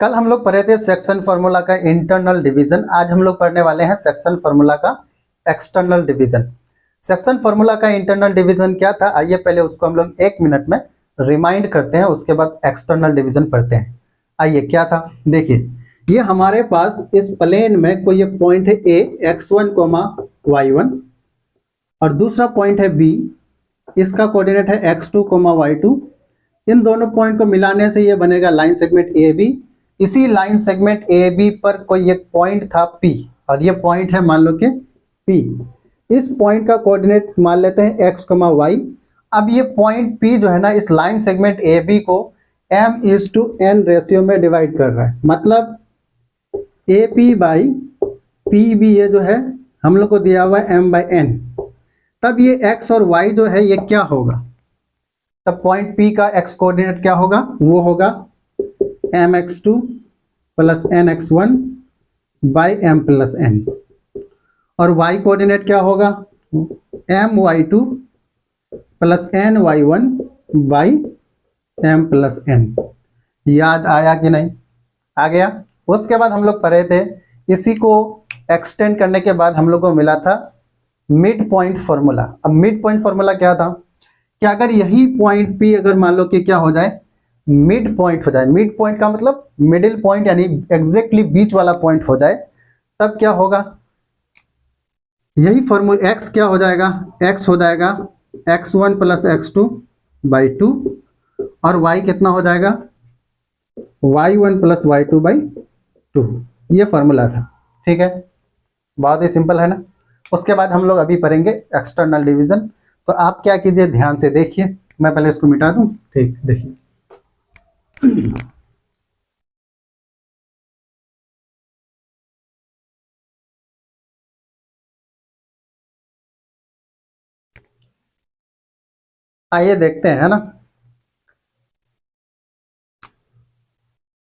कल हम लोग पढ़े थे सेक्शन फार्मूला का इंटरनल डिवीजन। आज हम लोग पढ़ने वाले हैं सेक्शन फार्मूला का एक्सटर्नल डिवीजन। सेक्शन फार्मूला का इंटरनल डिवीजन क्या था, आइए पहले उसको हम लोग 1 मिनट में रिमाइंड करते हैं, उसके बाद एक्सटर्नल डिवीजन पढ़ते हैं। आइए क्या था, देखिए ये हमारे पास इस प्लेन में कोई एक पॉइंट है ए x1, y1 और दूसरा पॉइंट है बी, इसका कोऑर्डिनेट है x2, y2। इन दोनों पॉइंट को मिलाने से ये बनेगा लाइन सेगमेंट ए बी। इसी लाइन सेगमेंट ए बी पर कोई एक पॉइंट था P और ये पॉइंट है मान लो कि P। इस पॉइंट का कोऑर्डिनेट मान लेते हैं x, y। अब ये पॉइंट P जो है ना, इस लाइन सेगमेंट ए बी को m/n रेशियो में डिवाइड कर रहा है, मतलब AP बाई PB ये जो है हम लोग को दिया हुआ है m/n। तब ये x और y जो है ये क्या होगा, तब पॉइंट P का x कोऑर्डिनेट क्या होगा, वो होगा mx2 plus nx1 by m+n और y कोऑर्डिनेट क्या होगा my2 plus ny1 by m+n। याद आया कि नहीं, आ गया। उसके बाद हम लोग पढ़े थे, इसी को एक्सटेंड करने के बाद हम लोग को मिला था मिड पॉइंट फॉर्मूला। अब मिड पॉइंट फॉर्मूला क्या था कि अगर यही पॉइंट P अगर मान लो कि क्या हो जाए, मिड पॉइंट हो जाए, मिड पॉइंट का मतलब मिडिल पॉइंट यानी एग्जैक्टली बीच वाला पॉइंट हो जाए, तब क्या होगा, यही फॉर्मूला x क्या हो जाएगा, x हो जाएगा x1 प्लस x2 बाई 2 और y कितना हो जाएगा y1 प्लस y2 बाई 2। ये फॉर्मूला था, ठीक है, बहुत ही सिंपल है ना। उसके बाद हम लोग अभी पढ़ेंगे एक्सटर्नल डिवीजन। तो आप क्या कीजिए, ध्यान से देखिए, मैं पहले इसको मिटा दूं, ठीक, देखिए आइए देखते हैं, है ना।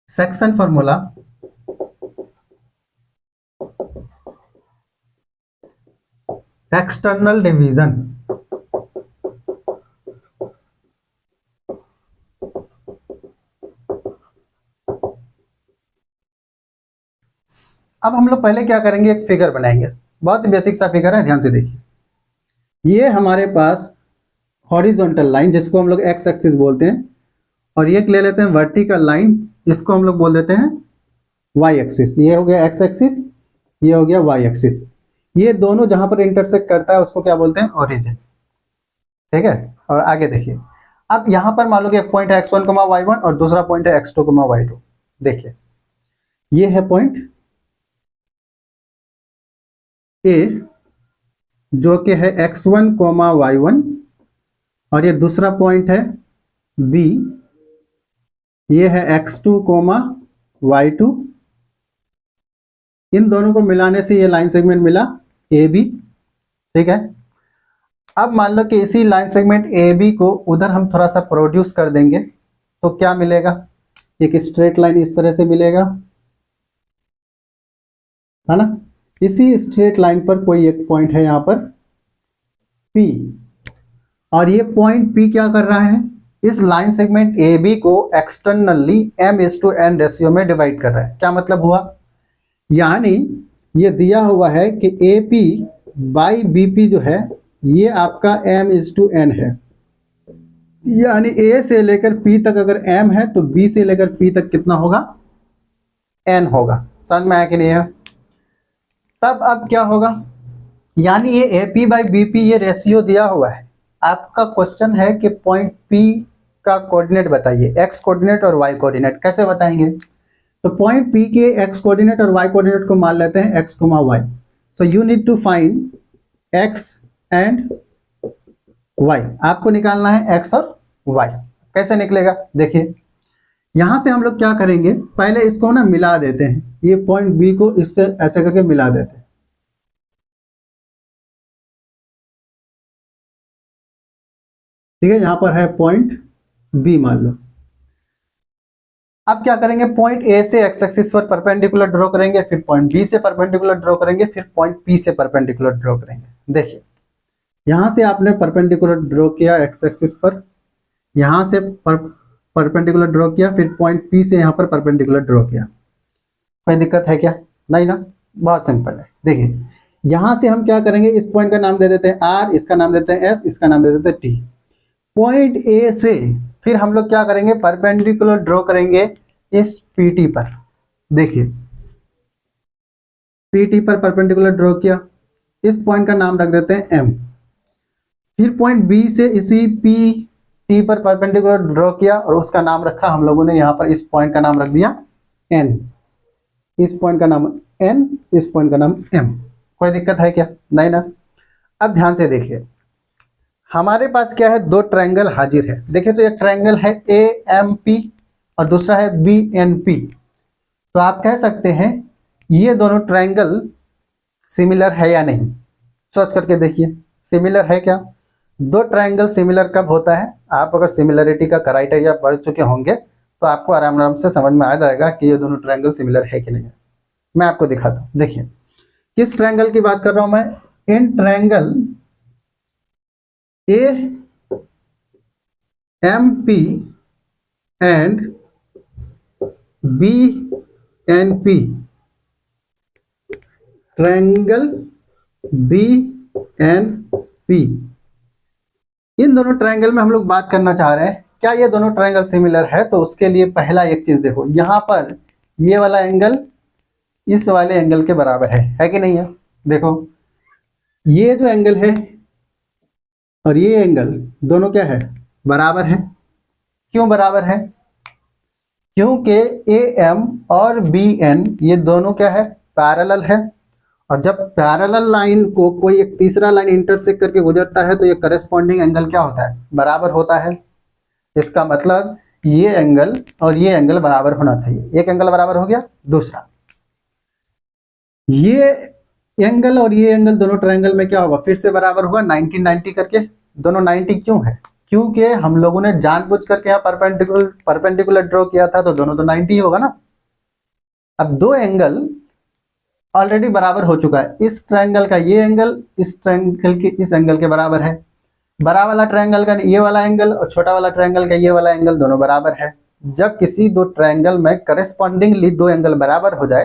Section formula external division. अब हम लोग पहले क्या करेंगे, एक फिगर बनाएंगे, बहुत ही बेसिक सा फिगर है, ध्यान से देखिए। ये हमारे पास हॉरिजॉन्टल लाइन जिसको हम लोग एक्स एक्सिस बोलते हैं, और ये ले लेते हैं वर्टिकल लाइन, इसको हम लोग बोल देते हैं वाई एक्सिस। ये हो गया एक्स एक्सिस, ये हो गया वाई एक्सिस। ये दोनों जहां पर इंटरसेक्ट करता है उसको क्या बोलते हैं, ओरिजिन, ठीक है। और आगे देखिए, अब यहां पर मान लो कि एक पॉइंट है x1, y1 और दूसरा पॉइंट है x2, y2। देखिए ये है पॉइंट ए जो कि है x1, y1 और ये दूसरा पॉइंट है B, ये है x2, y2। इन दोनों को मिलाने से ये लाइन सेगमेंट मिला AB, ठीक है। अब मान लो कि इसी लाइन सेगमेंट AB को उधर हम थोड़ा सा प्रोड्यूस कर देंगे तो क्या मिलेगा, एक स्ट्रेट लाइन इस तरह से मिलेगा, है ना। इसी स्ट्रेट लाइन पर कोई एक पॉइंट है यहाँ पर P, और ये पॉइंट P क्या कर रहा है, इस लाइन सेगमेंट AB को एक्सटर्नली m/n रेशियो में डिवाइड कर रहा है। क्या मतलब हुआ, यानी ये दिया हुआ है कि AP बाई BP जो है ये आपका m/n है, यानी A से लेकर P तक अगर m है तो B से लेकर P तक कितना होगा, n होगा। समझ में आया कि नहीं है। तब अब क्या होगा, यानी ये AP बाई BP ये रेशियो दिया हुआ है। आपका क्वेश्चन है कि पॉइंट P का कोऑर्डिनेट बताइए, x कोऑर्डिनेट और y कोऑर्डिनेट, कैसे बताएंगे। तो पॉइंट P के x कोऑर्डिनेट और y कोऑर्डिनेट को मान लेते हैं x, y। So you need to find x and y। आपको निकालना है x और y। कैसे निकलेगा, देखिए यहां से हम लोग क्या करेंगे, पहले इसको ना मिला देते हैं, ये पॉइंट B को इससे ऐसे करके मिला देते हैं, ठीक है। यहां पर है पॉइंट B मान लो। अब क्या करेंगे, पॉइंट A से x एक्सिस पर परपेंडिकुलर ड्रॉ करेंगे, फिर पॉइंट B से परपेंडिकुलर ड्रॉ करेंगे, फिर पॉइंट P से परपेंडिकुलर ड्रॉ करेंगे। देखिए यहां से आपने परपेंडिकुलर ड्रॉ किया x एक्सिस पर, यहां से परपेंडिकुलर ड्रॉ किया, फिर पॉइंट पी से यहाँ पर परपेंडिकुलर ड्रॉ किया। कोई दिक्कत है क्या? नहीं ना, बहुत सिंपल है। देखिए यहाँ से हम क्या करेंगे, इस पॉइंट का नाम दे देते हैं आर, इसका नाम देते हैं एस, इसका नाम दे देते हैं टी। पॉइंट ए से फिर हम लोग क्या करेंगे, परपेंडिकुलर ड्रॉ करेंगे इस पीटी पर। देखिए पीटी पर परपेंडिकुलर ड्रॉ किया, इस पॉइंट का नाम रख देते हैं एम। फिर पॉइंट बी से इसी पी टी पर परपेंडिकुलर ड्रॉ किया और उसका नाम रखा हम लोगों ने यहाँ पर, इस पॉइंट का नाम रख दिया एन, इस पॉइंट का नाम एन, इस पॉइंट का नाम एम। कोई दिक्कत है क्या? नहीं ना। अब ध्यान से देखिए हमारे पास क्या है, दो ट्रायंगल हाजिर है। देखिए तो एक ट्रायंगल है ए एम पी और दूसरा है बी एन पी। तो आप कह सकते हैं ये दोनों ट्रायंगल सिमिलर है या नहीं, सोच करके देखिए सिमिलर है क्या। दो ट्रायंगल सिमिलर कब होता है, आप अगर सिमिलरिटी का क्राइटेरिया पढ़ चुके होंगे तो आपको आराम आराम से समझ में आ जाएगा कि ये दोनों ट्रायंगल सिमिलर है कि नहीं है। मैं आपको दिखाता हूँ। देखिए किस ट्रायंगल की बात कर रहा हूं मैं, इन triangle A M P and B N P, triangle B N P, इन दोनों ट्रायंगल में हम लोग बात करना चाह रहे हैं क्या ये दोनों ट्रायंगल सिमिलर है। तो उसके लिए पहला एक चीज देखो, यहां पर ये वाला एंगल इस वाले एंगल के बराबर है कि नहीं है। देखो ये जो एंगल है और ये एंगल दोनों क्या है, बराबर है। क्यों बराबर है? क्योंकि ए एम और बी एन ये दोनों क्या है, पैरेलल है। और जब पैरेलल लाइन को कोई एक तीसरा लाइन इंटरसेक्ट करके गुजरता है तो ये करस्पॉन्डिंग एंगल क्या होता है, बराबर होता है। इसका मतलब ये एंगल और ये एंगल बराबर होना चाहिए। एक एंगल बराबर हो गया, दूसरा ये एंगल और ये एंगल दोनों ट्रायंगल में क्या होगा, फिर से बराबर होगा 90 90 करके। दोनों 90 क्यों है, क्योंकि हम लोगों ने जानबूझ करके यहाँ परपेंडिकुलर ड्रॉ किया था, तो दोनों तो 90 होगा ना। अब दो एंगल ऑलरेडी बराबर हो चुका है, इस ट्रायंगल का ये एंगल इस ट्रायंगल के इस एंगल के बराबर है, बड़ा वाला ट्रायंगल का ये वाला एंगल और छोटा वाला ट्रायंगल का ये वाला एंगल दोनों बराबर है। जब किसी दो ट्रायंगल में करस्पॉन्डिंगली दो एंगल बराबर हो जाए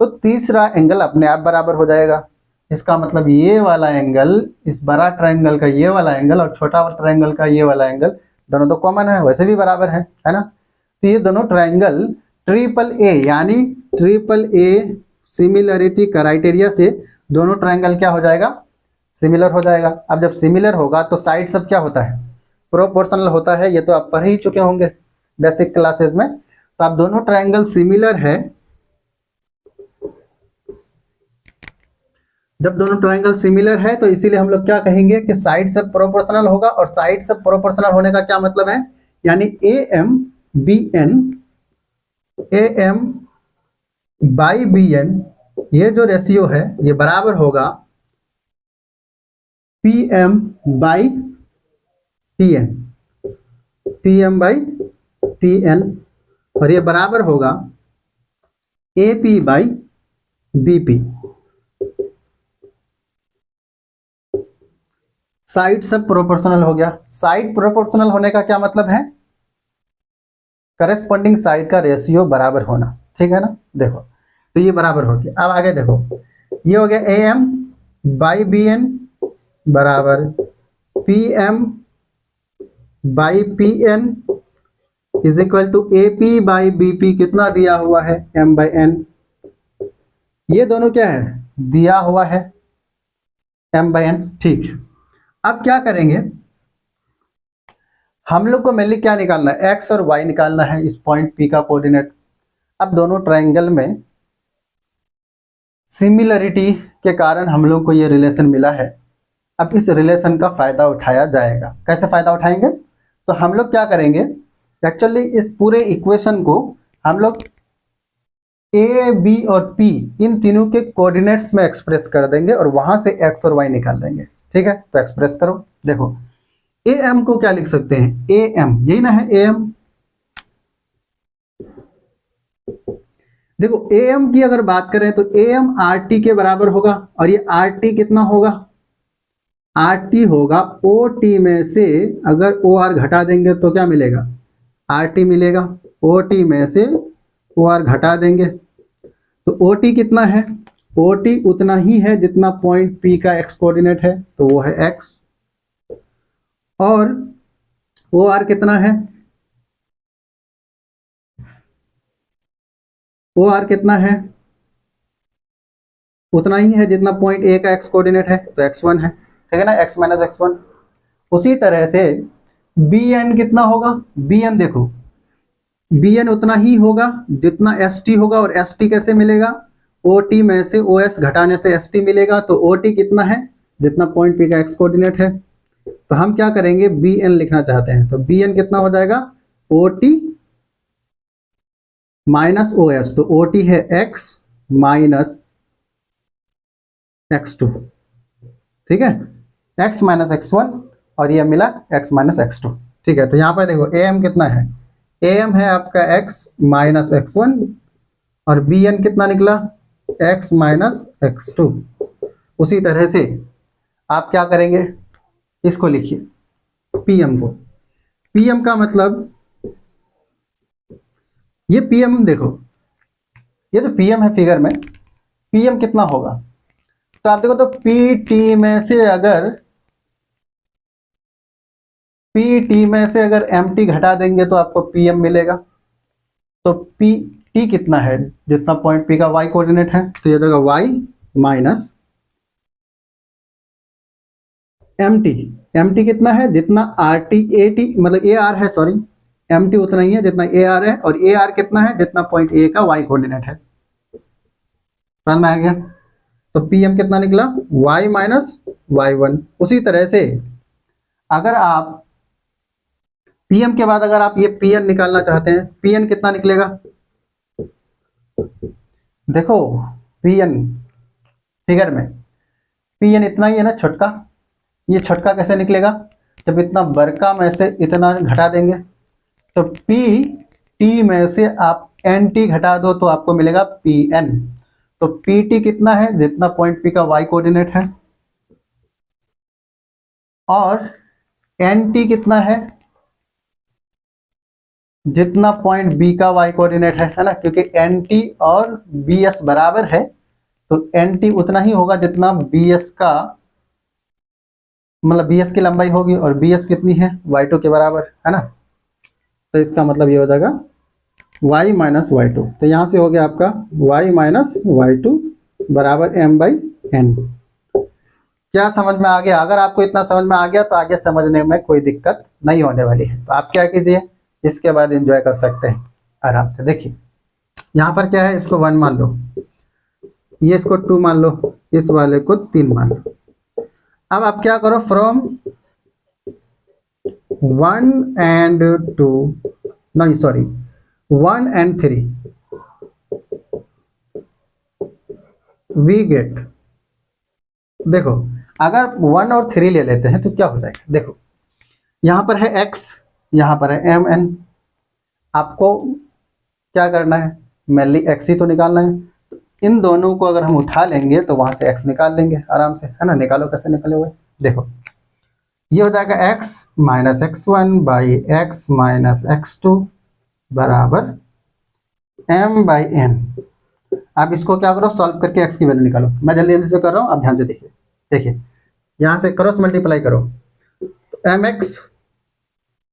तो तीसरा एंगल अपने आप बराबर हो जाएगा। इसका मतलब ये वाला एंगल, इस बड़ा ट्रायंगल का ये वाला एंगल और छोटा वाला ट्रायंगल का ये वाला एंगल दोनों तो कॉमन है, वैसे भी बराबर है ना। तो ये दोनों ट्रायंगल ट्रिपल ए यानी ट्रिपल ए सिमिलरिटी क्राइटेरिया से दोनों ट्रायंगल क्या हो जाएगा, सिमिलर हो जाएगा। अब जब सिमिलर होगा तो साइड सब क्या होता है, प्रोपोर्शनल होता है। ये तो आप पढ़ ही चुके होंगे बेसिक क्लासेस में। तो आप दोनों ट्रायंगल सिमिलर है, जब दोनों ट्रायंगल सिमिलर है तो इसीलिए हम लोग क्या कहेंगे कि साइड सब प्रोपोर्शनल होगा। और साइड सब प्रोपोर्शनल होने का क्या मतलब है, यानी A M B N, A M by B N, ये जो रेशियो है ये बराबर होगा P M by T N, P M by T N, और ये बराबर होगा A P by B P. Side सब प्रोपोर्शनल हो गया। साइड प्रोपोर्शनल होने का क्या मतलब है, करस्पॉन्डिंग साइड का रेशियो बराबर होना, ठीक है ना। देखो तो ये बराबर हो गया। अब आगे देखो, ये हो गया A M by B N बराबर P M by P N is equal to A P by B P. कितना दिया हुआ है, एम बाई एन। ये दोनों क्या है, दिया हुआ है एम बाई एन, ठीक। अब क्या करेंगे, हम लोग को मेनली क्या निकालना है, एक्स और वाई निकालना है, इस पॉइंट पी का कोऑर्डिनेट। अब दोनों ट्रायंगल में सिमिलरिटी के कारण हम लोग को ये रिलेशन मिला है। अब इस रिलेशन का फायदा उठाया जाएगा। कैसे फायदा उठाएंगे, तो हम लोग क्या करेंगे, एक्चुअली इस पूरे इक्वेशन को हम लोग ए बी और पी इन तीनों के कोऑर्डिनेट्स में एक्सप्रेस कर देंगे और वहां से एक्स और वाई निकाल देंगे, ठीक है। तो एक्सप्रेस करो। देखो ए एम को क्या लिख सकते हैं, ए एम, यही ना है ए एम। देखो ए एम की अगर बात करें तो ए एम आर टी के बराबर होगा, और ये आर टी कितना होगा, आर टी होगा ओ टी में से अगर ओ आर घटा देंगे तो क्या मिलेगा, आर टी मिलेगा, ओ टी में से ओ आर घटा देंगे, तो ओ टी कितना है, ओ टी उतना ही है जितना पॉइंट पी का एक्स कोऑर्डिनेट है, तो वो है एक्स, और ओ आर कितना है, ओ आर कितना है, उतना ही है जितना पॉइंट ए का एक्स कोऑर्डिनेट है, तो एक्स वन है, ठीक है ना, एक्स माइनस एक्स वन। उसी तरह से बी एन कितना होगा, बी एन देखो, बी एन उतना ही होगा जितना एस टी होगा, और एस टी कैसे मिलेगा, ओ टी में से ओ एस घटाने से एस टी मिलेगा, तो ओ टी कितना है, जितना पॉइंट पी का एक्स कोऑर्डिनेट है। तो हम क्या करेंगे, बी एन लिखना चाहते हैं, तो बी एन कितना हो जाएगा, O T minus O S, तो ओ टी है एक्स माइनस एक्स टू, ठीक है, एक्स माइनस एक्स वन, और ये मिला एक्स माइनस एक्स टू, ठीक है। तो यहाँ पर देखो ए एम कितना है, ए एम है आपका एक्स माइनस एक्स वन, और बी एन कितना निकला, एक्स माइनस एक्स टू। उसी तरह से आप क्या करेंगे, इसको लिखिए पी एम को, पी एम का मतलब, ये पी एम देखो, ये जो पी एम है फिगर में, पी एम कितना होगा, तो आप देखो, तो पी टी में से अगर, पी टी में से अगर एम टी घटा देंगे तो आपको पी एम मिलेगा। तो पी टी कितना है, जितना पॉइंट पी का वाई कोऑर्डिनेट है, तो ये देगा y minus M T, M T कितना है, जितना आर टी ए टी मतलब ए आर है, सॉरी, एम टी उतना ही है जितना ए आर है, और ए आर कितना है, जितना पॉइंट ए का वाई कोऑर्डिनेट है, समझ में आ गया। तो पी एम कितना निकला, वाई माइनस वाई वन। उसी तरह से अगर आप पी एम के बाद अगर आप ये पी एन निकालना चाहते हैं, पी एन कितना निकलेगा, देखो पी एन फिगर में, पी एन इतना ही है ना छोटका, ये छोटका कैसे निकलेगा, जब इतना बड़का में से इतना घटा देंगे, तो पी टी में से आप एन टी घटा दो तो आपको मिलेगा पी एन। तो पी टी कितना है, जितना पॉइंट पी का वाई कोऑर्डिनेट है, और एन टी कितना है, जितना पॉइंट बी का वाई कोऑर्डिनेट है ना, क्योंकि एन टी और बी एस बराबर है, तो एन टी उतना ही होगा जितना बी एस का, मतलब बी एस की लंबाई होगी, और बी एस कितनी है, वाई टू के बराबर है ना। तो इसका मतलब ये हो जाएगा y माइनस वाई टू। तो यहाँ से हो गया आपका y माइनस वाई टू बराबर m बाई एन। क्या समझ में आ गया, अगर आपको इतना समझ में आ गया तो आगे समझने में कोई दिक्कत नहीं होने वाली है। तो आप क्या कीजिए, इसके बाद एंजॉय कर सकते हैं आराम से। देखिए यहाँ पर क्या है, इसको 1 मान लो, ये इसको 2 मान लो, इस वाले को 3 मान लो। अब आप क्या करो, फ्रॉम 1 एंड 2, नहीं सॉरी 1 एंड 3 वी गेट, देखो अगर 1 और 3 ले लेते हैं तो क्या हो जाएगा, देखो यहाँ पर है x, यहाँ पर है एम एन, आपको क्या करना है, मेनली x ही तो निकालना है। तो इन दोनों को अगर हम उठा लेंगे तो वहां से x निकाल लेंगे आराम से, है ना। निकालो, कैसे निकले हुए, देखो ये हो जाएगा x minus x one by x minus x two बराबर m बाई एन। आप इसको क्या करो, सॉल्व करके x की वैल्यू निकालो। मैं जल्दी जल्दी से कर रहा हूँ, आप ध्यान से देखिए। देखिए यहाँ से क्रॉस मल्टीप्लाई करो, m x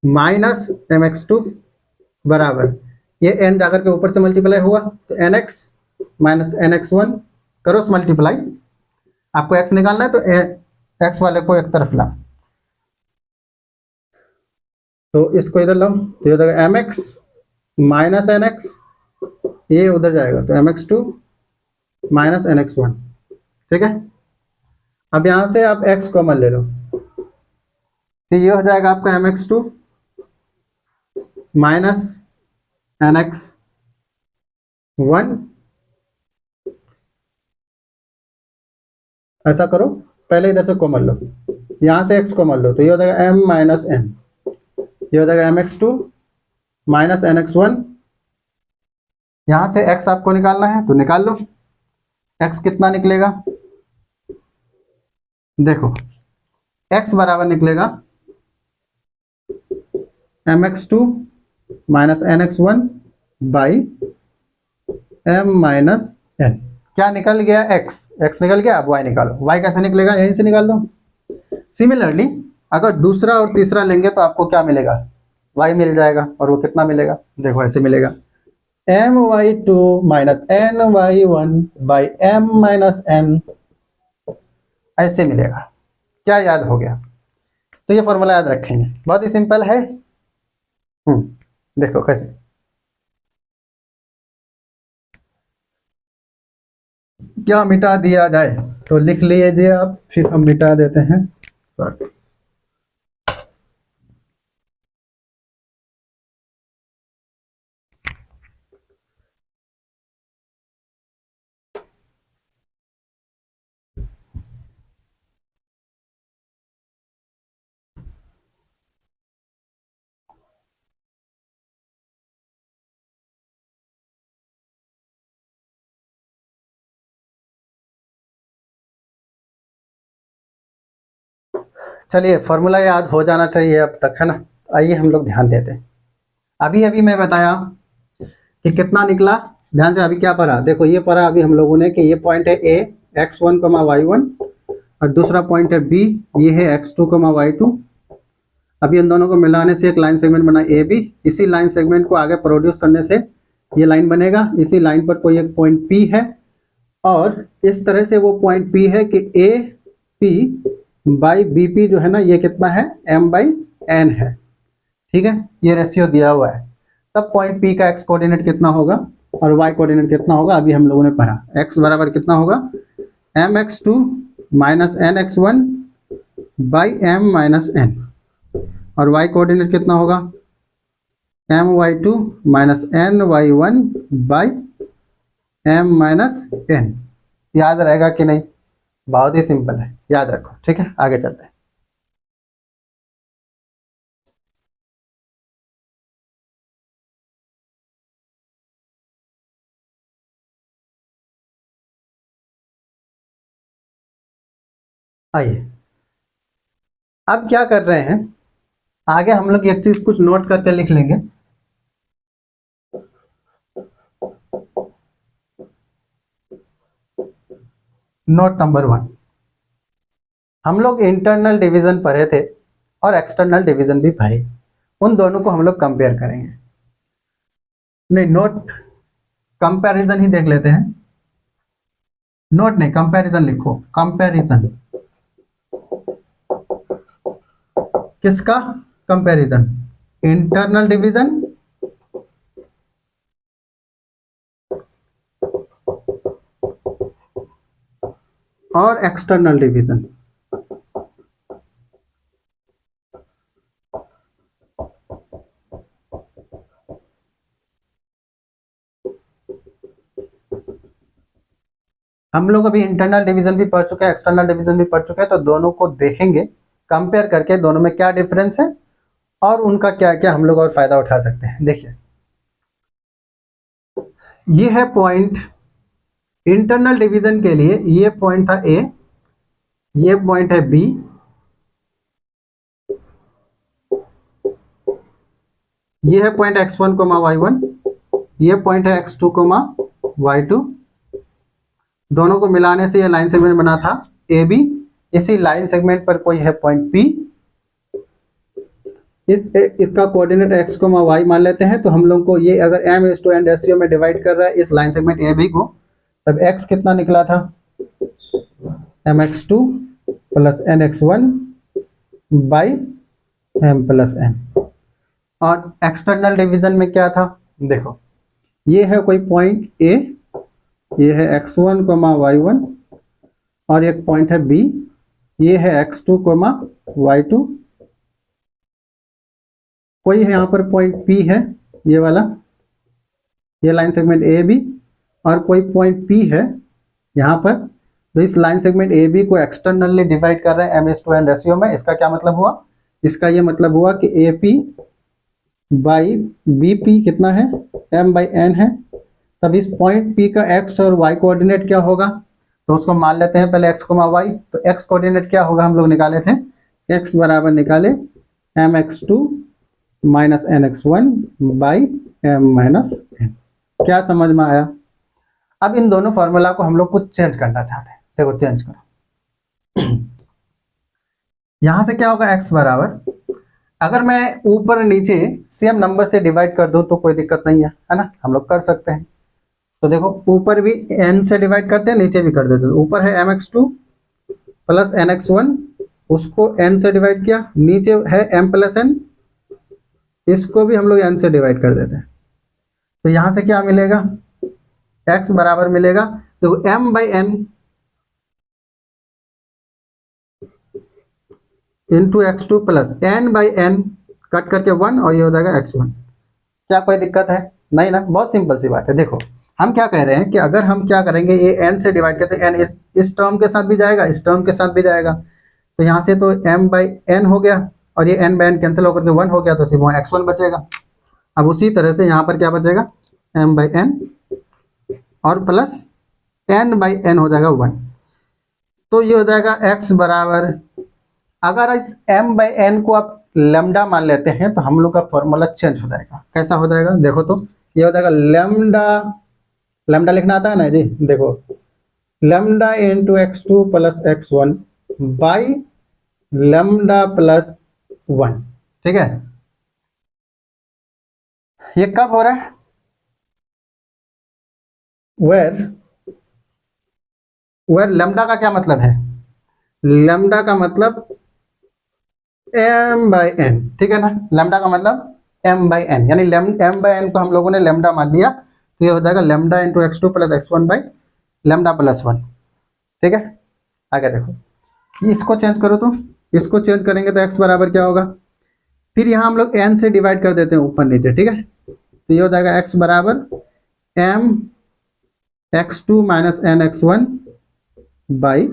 minus m x two बराबर, ये एन जाकर के ऊपर से मल्टीप्लाई हुआ, तो n x minus n x one, cross multiply, आपको एक्स निकालना है तो एक्स वाले को एक तरफ ला, तो इसको इधर लाओ, तो ये जाएगा m x minus n x, ये उधर जाएगा तो m x two minus n x one, ठीक है। अब यहां से आप x कॉमन ले लो, तो ये हो जाएगा आपका m x two minus n x one. ऐसा करो, पहले इधर से कॉमन लो, यहां से x कॉमन लो, तो ये हो जाएगा m माइनस एन, ये हो जाएगा m x two minus n x one. यहां से x आपको निकालना है तो निकाल लो, x कितना निकलेगा, देखो x बराबर निकलेगा m x two minus n x one by m minus n. क्या निकल गया? एक्स, एक्स निकल गया। अब वाई निकालो। वाई कैसे निकलेगा? यहीं से निकाल दो। सिमिलरली अगर दूसरा और तीसरा लेंगे तो आपको क्या मिलेगा? वाई मिल जाएगा। और वो कितना मिलेगा? देखो ऐसे मिलेगा, m y two minus n y one by m minus n, ऐसे मिलेगा। क्या याद हो गया? तो ये फॉर्मूला याद रखेंगे, बहुत ही सिंपल है। देखो कैसे, क्या मिटा दिया जाए तो लिख लीजिए आप, फिर हम मिटा देते हैं। सॉरी, चलिए फॉर्मूला याद हो जाना चाहिए अब तक, है ना। आइए हम लोग ध्यान देते हैं। अभी अभी मैं बताया कि कितना निकला, ध्यान से अभी क्या पढ़ा, देखो ये पढ़ा अभी हम लोगों ने कि ये पॉइंट है A X one comma Y one, और दूसरा पॉइंट है बी, ये है X two comma Y two. अभी इन दोनों को मिलाने से एक लाइन सेगमेंट बना ए बी। इसी लाइन सेगमेंट को आगे प्रोड्यूस करने से ये लाइन बनेगा। इसी लाइन पर कोई एक पॉइंट पी है, और इस तरह से वो पॉइंट पी है कि A P by B P जो है ना, ये कितना है? एम बाई एन है। ठीक है, ये रेशियो दिया हुआ है। तब पॉइंट पी का एक्स कोऑर्डिनेट कितना होगा और वाई कोऑर्डिनेट कितना होगा, अभी हम लोगों ने पढ़ा। एक्स बराबर कितना होगा? M x two minus n x one by m minus n, और वाई कोऑर्डिनेट कितना होगा? M y two minus n y one by m minus n. याद रहेगा कि नहीं? बहुत ही सिंपल है, याद रखो। ठीक है, आगे चलते हैं। आइए, अब क्या कर रहे हैं, आगे हम लोग एक चीज कुछ नोट करके लिख लेंगे। नोट नंबर वन, हम लोग इंटरनल डिवीजन पढ़े थे और एक्सटर्नल डिवीजन भी पढ़े। उन दोनों को हम लोग कंपेयर करेंगे। नहीं, नोट कंपैरिजन ही देख लेते हैं। नोट नहीं, कंपैरिजन लिखो। कंपैरिजन किसका? कंपैरिजन इंटरनल डिवीजन और एक्सटर्नल डिवीजन। हम लोग अभी इंटरनल डिवीजन भी पढ़ चुके हैं, एक्सटर्नल डिवीजन भी पढ़ चुके हैं, तो दोनों को देखेंगे, कंपेयर करके दोनों में क्या डिफरेंस है और उनका क्या क्या हम लोग और फायदा उठा सकते हैं। देखिए, ये है पॉइंट इंटरनल डिवीजन के लिए। ये पॉइंट था ए, ये पॉइंट है बी, ये है पॉइंट x1 कोमा y1, ये पॉइंट है x2 कोमा y2। दोनों को मिलाने से ये लाइन सेगमेंट बना था ए बी। इसी लाइन सेगमेंट पर कोई है पॉइंट P, इसका कोऑर्डिनेट x कोमा y मान लेते हैं। तो हम लोग को ये अगर m/n रेशियो में डिवाइड कर रहा है इस लाइन सेगमेंट ए बी को, तब x कितना निकला था? mx2 plus nx1 by m plus n। और एक्सटर्नल डिवीजन में क्या था? देखो, ये है कोई पॉइंट A, ये है x1 कोमा y1, और एक पॉइंट है B, ये है x2 कोमा y2। कोई है यहाँ पर पॉइंट P है, ये वाला, ये लाइन सेगमेंट ए बी, और कोई पॉइंट P है यहाँ पर। तो इस लाइन सेगमेंट ए बी को एक्सटर्नली डिवाइड कर रहे हैं m/n रेशियो में। इसका क्या मतलब हुआ? इसका ये मतलब हुआ कि A P by B P कितना है? m बाई n है। तब इस पॉइंट P का x और y कोऑर्डिनेट क्या होगा? तो उसको मान लेते हैं पहले x, y। तो x कोऑर्डिनेट क्या होगा? हम लोग निकाले थे, x बराबर निकाले mx2 minus n x one by m minus n. क्या समझ में आया? अब इन दोनों फॉर्मूला को हम लोग कुछ चेंज करना चाहते हैं। देखो चेंज करो। यहां से क्या होगा, x बराबर, अगर मैं ऊपर नीचे सेम नंबर से डिवाइड कर दूं तो कोई दिक्कत नहीं है ना, हम लोग कर सकते हैं। तो देखो ऊपर भी n से डिवाइड करते हैं, नीचे भी कर देते हैं। ऊपर है mx2 प्लस nx1, उसको n से डिवाइड किया, नीचे है m प्लस n, इसको भी हम लोग n से डिवाइड कर देते हैं। तो यहां से क्या मिलेगा, x बराबर मिलेगा, तो m by n into x two plus n by n cut करके 1 और ये हो जाएगा x1। क्या कोई दिक्कत है? नहीं ना, बहुत सिंपल सी बात है। देखो हम क्या कह रहे हैं कि अगर हम क्या करेंगे, ये n से डिवाइड करते हैं, n इस टर्म के साथ भी जाएगा, इस टर्म के साथ भी जाएगा, तो यहाँ से तो m बाई एन हो गया और ये n बाई एन कैंसिल होकर के 1 हो गया, तो सिर्फ वहाँ x1 बचेगा। अब उसी तरह से यहाँ पर क्या बचेगा, m बाई एन और प्लस n बाई एन हो जाएगा 1। तो ये हो जाएगा x बराबर, अगर इस m बाई एन को आप लेमडा मान लेते हैं तो हम लोग का फॉर्मूला चेंज हो जाएगा। कैसा हो जाएगा, देखो तो ये हो जाएगा लेमडा, लेमडा लिखना आता है ना जी, देखो lambda into x two plus x one by lambda plus 1। ठीक है, ये कब हो रहा है, वेर लेमडा का क्या मतलब है, लेमडा का मतलब m बाई एन। ठीक है ना, लेमडा का मतलब m बाई एन, यानी m बाई एन को हम लोगों ने लेमडा मान लिया, तो ये हो जाएगा lambda into x two plus x one by lambda plus 1। ठीक है, आगे देखो, इसको चेंज करो, तो इसको चेंज करेंगे तो x बराबर क्या होगा, फिर यहाँ हम लोग n से डिवाइड कर देते हैं ऊपर नीचे। ठीक है, तो ये हो जाएगा x बराबर m x two minus n x one by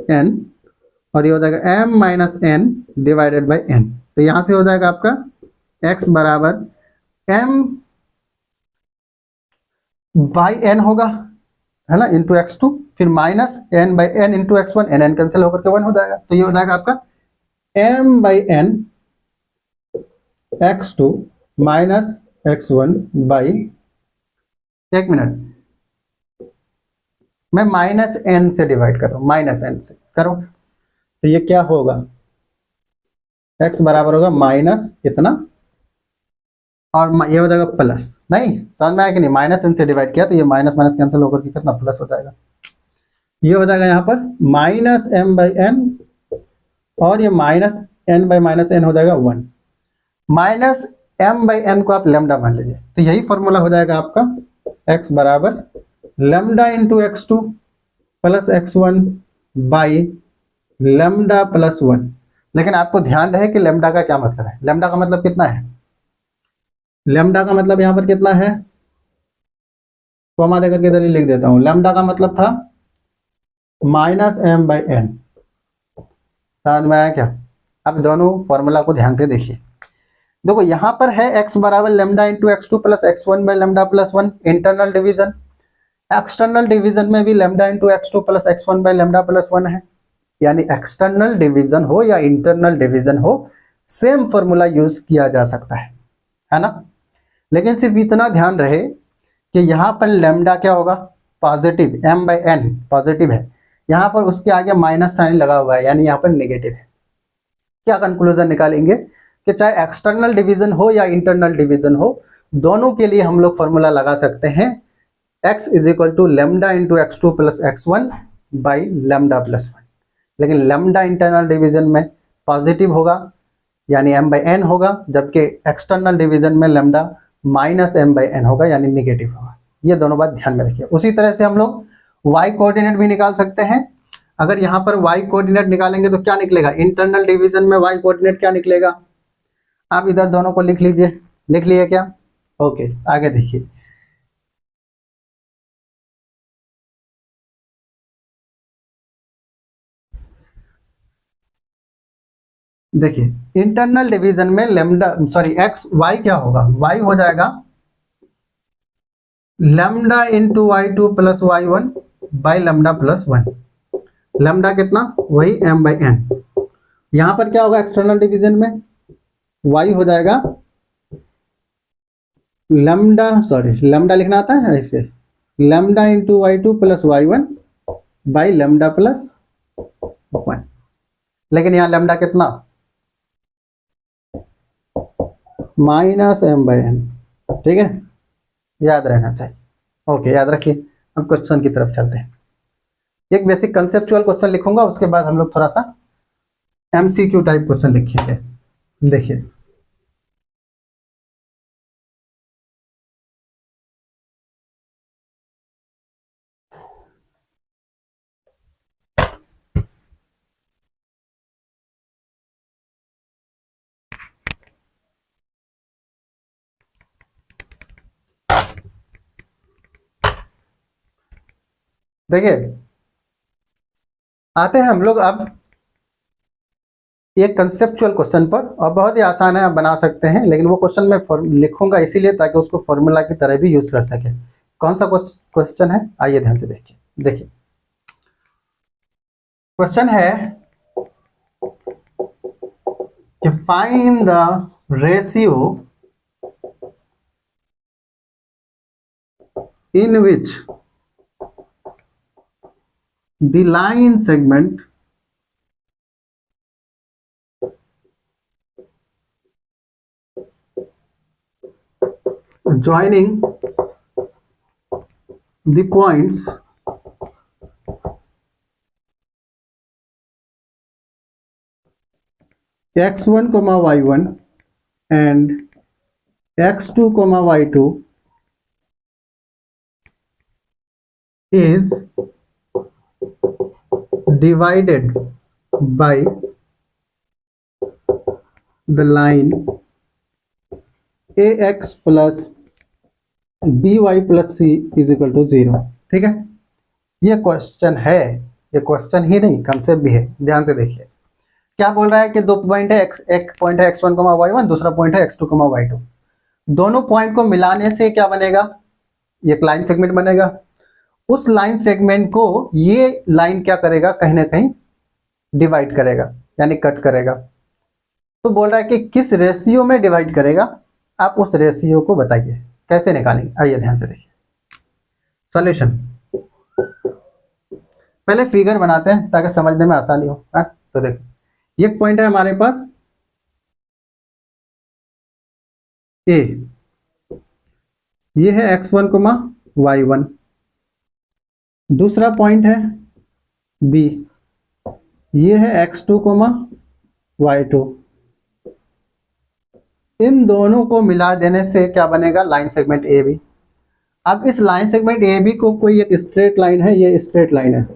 n, और ये हो जाएगा m minus n divided by n। तो यहां से हो जाएगा आपका x बराबर m बाई एन होगा, है ना, इंटू एक्स टू, फिर minus n by n into x one, n cancel होकर के 1 हो जाएगा। तो ये हो जाएगा आपका m by n x two minus x one by, एक मिनट, मैं माइनस n से डिवाइड कर रहा हूं, माइनस n से करो, तो ये क्या होगा, x बराबर होगा माइनस इतना, और ये हो जाएगा प्लस, नहीं समझ में आया कि नहीं, माइनस n से डिवाइड किया तो ये माइनस माइनस कैंसिल होकर के कितना प्लस हो जाएगा। ये हो जाएगा यहाँ पर माइनस m बाई एन, और ये minus n by minus n हो जाएगा 1। माइनस m बाई एन को आप लेमडा मान लीजिए, तो यही फॉर्मूला हो जाएगा आपका x बराबर lambda into x two plus x one by lambda plus 1। लेकिन आपको ध्यान रहे कि लेमडा का क्या मतलब है, लेमडा का मतलब कितना है, लेमडा का मतलब यहां पर कितना है, कॉमा देकर के इधर ही लिख देता हूं, लेमडा का मतलब था माइनस m बाई एन। समझ में आया क्या? अब दोनों फॉर्मूला को ध्यान से देखिए, देखो यहां पर है x बराबर lambda into x two plus x one by lambda plus 1, internal division. External division में भी lambda into x two plus x one by lambda plus 1 है, यानी एक्सटर्नल डिवीजन हो या इंटरनल डिवीजन हो, सेम फॉर्मूला यूज किया जा सकता है ना। लेकिन सिर्फ इतना ध्यान रहे कि यहाँ पर लेमडा क्या होगा, positive, m by n positive है, यहाँ पर उसके आगे माइनस साइन लगा हुआ है, यानी यहाँ पर नेगेटिव है। क्या कंक्लूजन निकालेंगे कि चाहे एक्सटर्नल डिवीजन हो या इंटरनल डिवीजन हो, दोनों के लिए हम लोग फॉर्मूला लगा सकते हैं, x is equal to lambda into x two plus x one by lambda plus 1। लेकिन लेमडा इंटरनल डिवीजन में पॉजिटिव होगा, यानी m बाई एन होगा, जबकि एक्सटर्नल डिवीजन में lambda minus m by n होगा, यानी निगेटिव होगा। ये दोनों बात ध्यान में रखिए। उसी तरह से हम लोग y कोऑर्डिनेट भी निकाल सकते हैं। अगर यहाँ पर y कोऑर्डिनेट निकालेंगे तो क्या निकलेगा, इंटरनल डिवीजन में y कोऑर्डिनेट क्या निकलेगा, आप इधर दोनों को लिख लीजिए, लिख लिए क्या, ओके, आगे देखिए, देखिए इंटरनल डिवीजन में लेमडा सॉरी एक्स वाई क्या होगा, वाई हो जाएगा lambda into y two plus y one by lambda plus 1। Lambda कितना, वही m बाई एन। यहां पर क्या होगा एक्सटर्नल डिवीजन में, y हो जाएगा लैम्डा लिखना आता है ऐसे, lambda into y2 plus y1 by lambda plus 1। लेकिन यहाँ लैम्डा कितना, -m/n, ठीक है, याद रहना चाहिए। ओके, याद रखिए। अब क्वेश्चन की तरफ चलते हैं। एक बेसिक कंसेप्चुअल क्वेश्चन लिखूंगा, उसके बाद हम लोग थोड़ा सा एमसीक्यू टाइप क्वेश्चन लिखेंगे। देखिए, आते हैं हम लोग अब एक कंसेप्चुअल क्वेश्चन पर, और बहुत ही आसान है, आप बना सकते हैं, लेकिन वो क्वेश्चन मैं लिखूंगा इसीलिए ताकि उसको फॉर्मूला की तरह भी यूज कर सके। कौन सा क्वेश्चन है, आइए ध्यान से देखिए। क्वेश्चन है कि find the ratio in which the line segment joining the points x1, y1 and x2, y2 is divided by the line ax plus by plus c is equal to 0। ठीक है, ये क्वेश्चन है, ये question ही नहीं concept भी है। ध्यान से देखिए, क्या बोल रहा है कि दो पॉइंट है, एक पॉइंट है x1, y1, दूसरा पॉइंट है x2, y2। दोनों पॉइंट को मिलाने से क्या बनेगा, एक लाइन सेगमेंट बनेगा। उस लाइन सेगमेंट को ये लाइन क्या करेगा, कहीं ना कहीं डिवाइड करेगा, यानी कट करेगा। तो बोल रहा है कि किस रेशियो में डिवाइड करेगा, आप उस रेशियो को बताइए, कैसे निकालेंगे। आइए ध्यान से देखिए सॉल्यूशन। पहले फिगर बनाते हैं ताकि समझने में आसानी हो। तो देखो, एक पॉइंट है हमारे पास ए, ये है x1, y1। दूसरा पॉइंट है बी, ये है x2, y2। इन दोनों को मिला देने से क्या बनेगा, लाइन सेगमेंट ए बी। अब इस लाइन सेगमेंट ए बी को कोई एक स्ट्रेट लाइन है, ये स्ट्रेट लाइन है,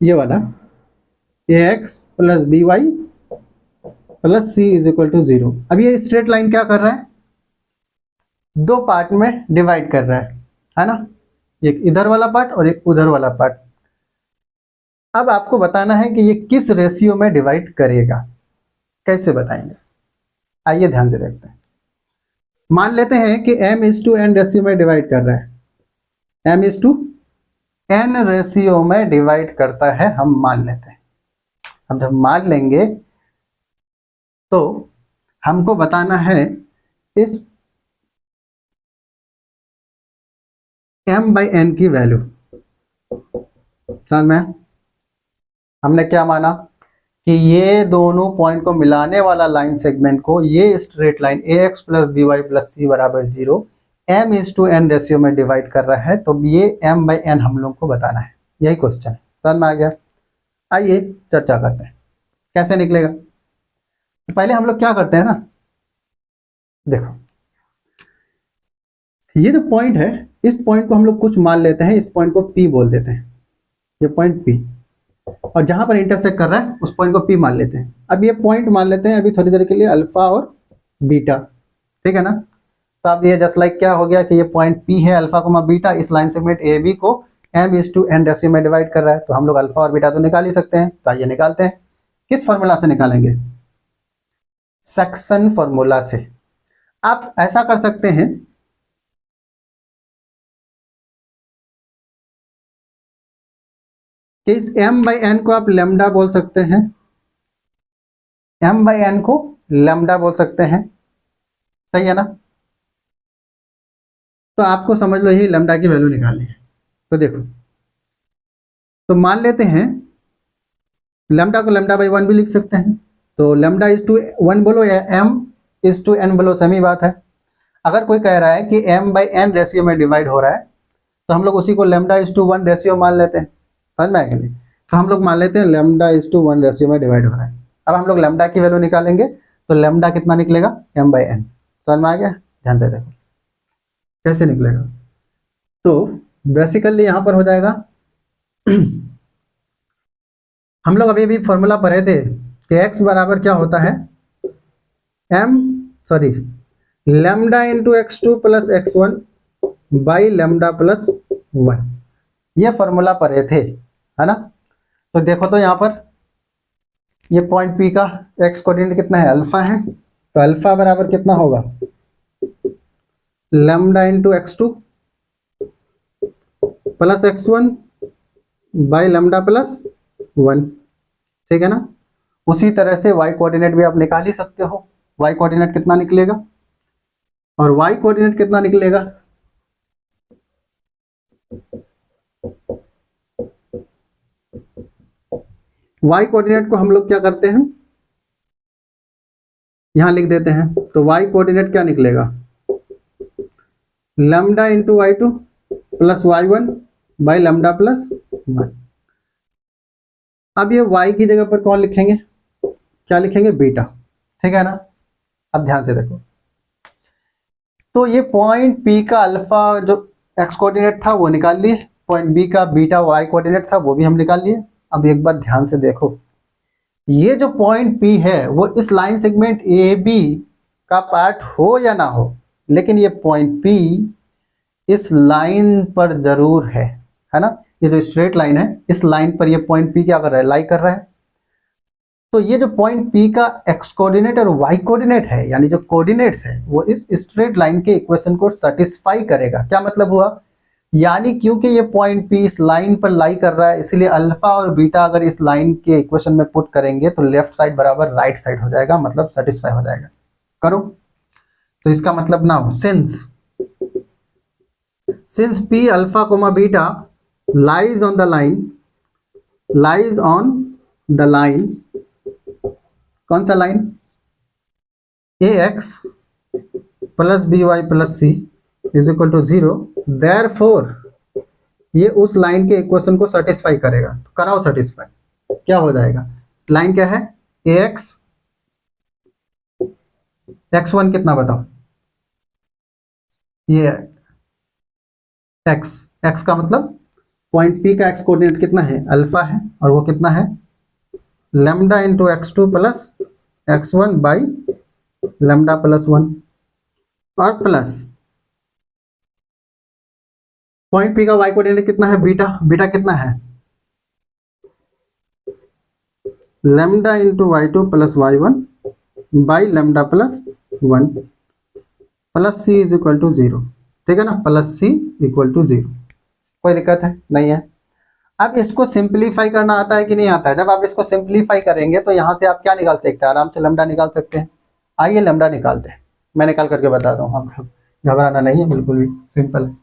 ये वाला ax plus B Y plus C is equal to 0। अब ये स्ट्रेट लाइन क्या कर रहा है, दो पार्ट में डिवाइड कर रहा है ना, एक इधर वाला पार्ट और एक उधर वाला पार्ट। अब आपको बताना है कि ये किस रेशियो में डिवाइड करेगा, कैसे बताएंगे। आइए ध्यान से देखते हैं। मान लेते हैं कि m/n रेशियो में डिवाइड कर रहा है, m/n रेशियो में डिवाइड करता है, हम मान लेते हैं। अब जब मान लेंगे तो हमको बताना है इस m/n की वैल्यू। समझ में, हमने क्या माना कि ये दोनों पॉइंट को मिलाने वाला लाइन सेगमेंट को ये straight line ax plus B Y plus C बराबर 0 m/n रेशियो में डिवाइड कर रहा है। तो ये m/n हम लोग को बताना है, यही क्वेश्चन है। समझ में आ गया। आइए चर्चा करते हैं कैसे निकलेगा। तो पहले हम लोग क्या करते हैं ना, देखो ये जो पॉइंट है, इस पॉइंट को हम लोग कुछ मान लेते हैं, इस पॉइंट को P बोल देते हैं, ये पॉइंट P, और जहां पर इंटरसेक्ट कर रहा है उस पॉइंट को P मान लेते हैं। अब ये पॉइंट मान लेते हैं अभी थोड़ी देर के लिए अल्फा और बीटा, ठीक है ना। तो अब ये जस्ट लाइक क्या हो गया कि ये पॉइंट P है, अल्फा कोमा बीटा, इस लाइन सेगमेंट ए बी को m/n रेशियो में डिवाइड कर रहा है। तो हम लोग अल्फा और बीटा तो निकाल ही सकते हैं। तो आइए निकालते हैं। किस फॉर्मूला से निकालेंगे, सेक्शन फॉर्मूला से। आप ऐसा कर सकते हैं कि इस m/n को आप लेमडा बोल सकते हैं, m/n को लेमडा बोल सकते हैं, सही है ना। तो आपको समझ लो यही लैम्डा की वैल्यू निकालनी है। तो देखो, तो मान लेते हैं लैम्डा को लैम्डा बाई 1 भी लिख सकते हैं। तो लैम्डा इज टू 1 बोलो या m इज टू n बोलो, सेम ही बात है। अगर कोई कह रहा है कि m बाई n रेशियो में डिवाइड हो रहा है तो हम लोग उसी को लैम्डा इज टू 1 रेशियो मान लेते हैं। समझ में आया कि नहीं? तो हम लोग मान लेते हैं लैम्डा इज टू 1 रेशियो में डिवाइड हो रहा है। अब हम लोग लैम्डा की वैल्यू निकालेंगे, तो लैम्डा कितना निकलेगा? m by n। समझ में आ गया? ध्यान से देखो कैसे निकलेगा। तो बेसिकली यहाँ पर हो जाएगा हम लोग अभी भी फॉर्मूला पढ़े थे कि x बराबर क्या होता है, lambda into x2 plus x1 by lambda plus 1। ये फॉर्मूला पढ़े थे, है ना? तो देखो तो यहाँ पर ये पॉइंट P का x कोऑर्डिनेट कितना है? अल्फा है। तो अल्फा बराबर कितना होगा? Lambda into x2 plus x1 by lambda plus 1। ठीक है ना? उसी तरह से y कोऑर्डिनेट भी आप निकाल ही सकते हो। y कोऑर्डिनेट कितना निकलेगा? और y कोऑर्डिनेट कितना निकलेगा? y कोऑर्डिनेट को हम लोग क्या करते हैं, यहां लिख देते हैं। तो y कोऑर्डिनेट क्या निकलेगा? Lambda into y2 plus y1 by lambda plus 1। अब ये y की जगह पर कौन लिखेंगे? क्या लिखेंगे? बीटा। ठीक है ना? अब ध्यान से देखो, तो ये पॉइंट P का अल्फा जो x कोऑर्डिनेट था वो निकाल लिए, पॉइंट B का बीटा y कोऑर्डिनेट था वो भी हम निकाल लिए। अब एक बार ध्यान से देखो, ये जो पॉइंट P है वो इस लाइन सेगमेंट AB का पार्ट हो या ना हो, लेकिन ये पॉइंट P इस लाइन पर जरूर है ना? ये जो स्ट्रेट लाइन है इस लाइन पर ये पॉइंट P क्या कर रहा है? लाई कर रहा है। तो ये जो पॉइंट P का x कोऑर्डिनेट और y कोऑर्डिनेट है, यानी जो कोऑर्डिनेट्स है वो इस स्ट्रेट लाइन के इक्वेशन को सेटिस्फाई करेगा। क्या मतलब हुआ? यानी क्योंकि ये पॉइंट P इस लाइन पर लाई कर रहा है, इसलिए अल्फा और बीटा अगर इस लाइन के इक्वेशन में पुट करेंगे तो लेफ्ट साइड बराबर राइट साइड हो जाएगा, मतलब सेटिस्फाई हो जाएगा। करो। तो इसका मतलब ना, since P alpha comma beta lies on the line, कौन सा line? ax plus B Y plus C is equal to 0। Therefore ये उस लाइन के इक्वेशन को सेटिस्फाई करेगा। तो कराओ सेटिस्फाई, क्या हो जाएगा? लाइन क्या है? ax x1 कितना बताओ? ये x का मतलब पॉइंट P का x कोऑर्डिनेट कितना है? अल्फा है, और वो कितना है? Lambda into x2 plus x1 by lambda plus 1, और प्लस पॉइंट P का y कोऑर्डिनेट कितना है? बीटा। बीटा कितना है? Lambda into y2 plus y1 by lambda plus 1 plus c is equal to 0। ठीक है ना? Plus c equal to 0। कोई दिक्कत है? नहीं है। अब इसको सिंप्लीफाई करना आता है कि नहीं आता है? जब आप इसको सिंप्लीफाई करेंगे तो यहां से आप क्या निकाल सकते हैं? आराम से लैम्डा निकाल सकते हैं। आइए लैम्डा निकालते हैं, मैं निकाल करके बताता हूँ। हम घबराना नहीं है, बिल्कुल भी सिंपल है।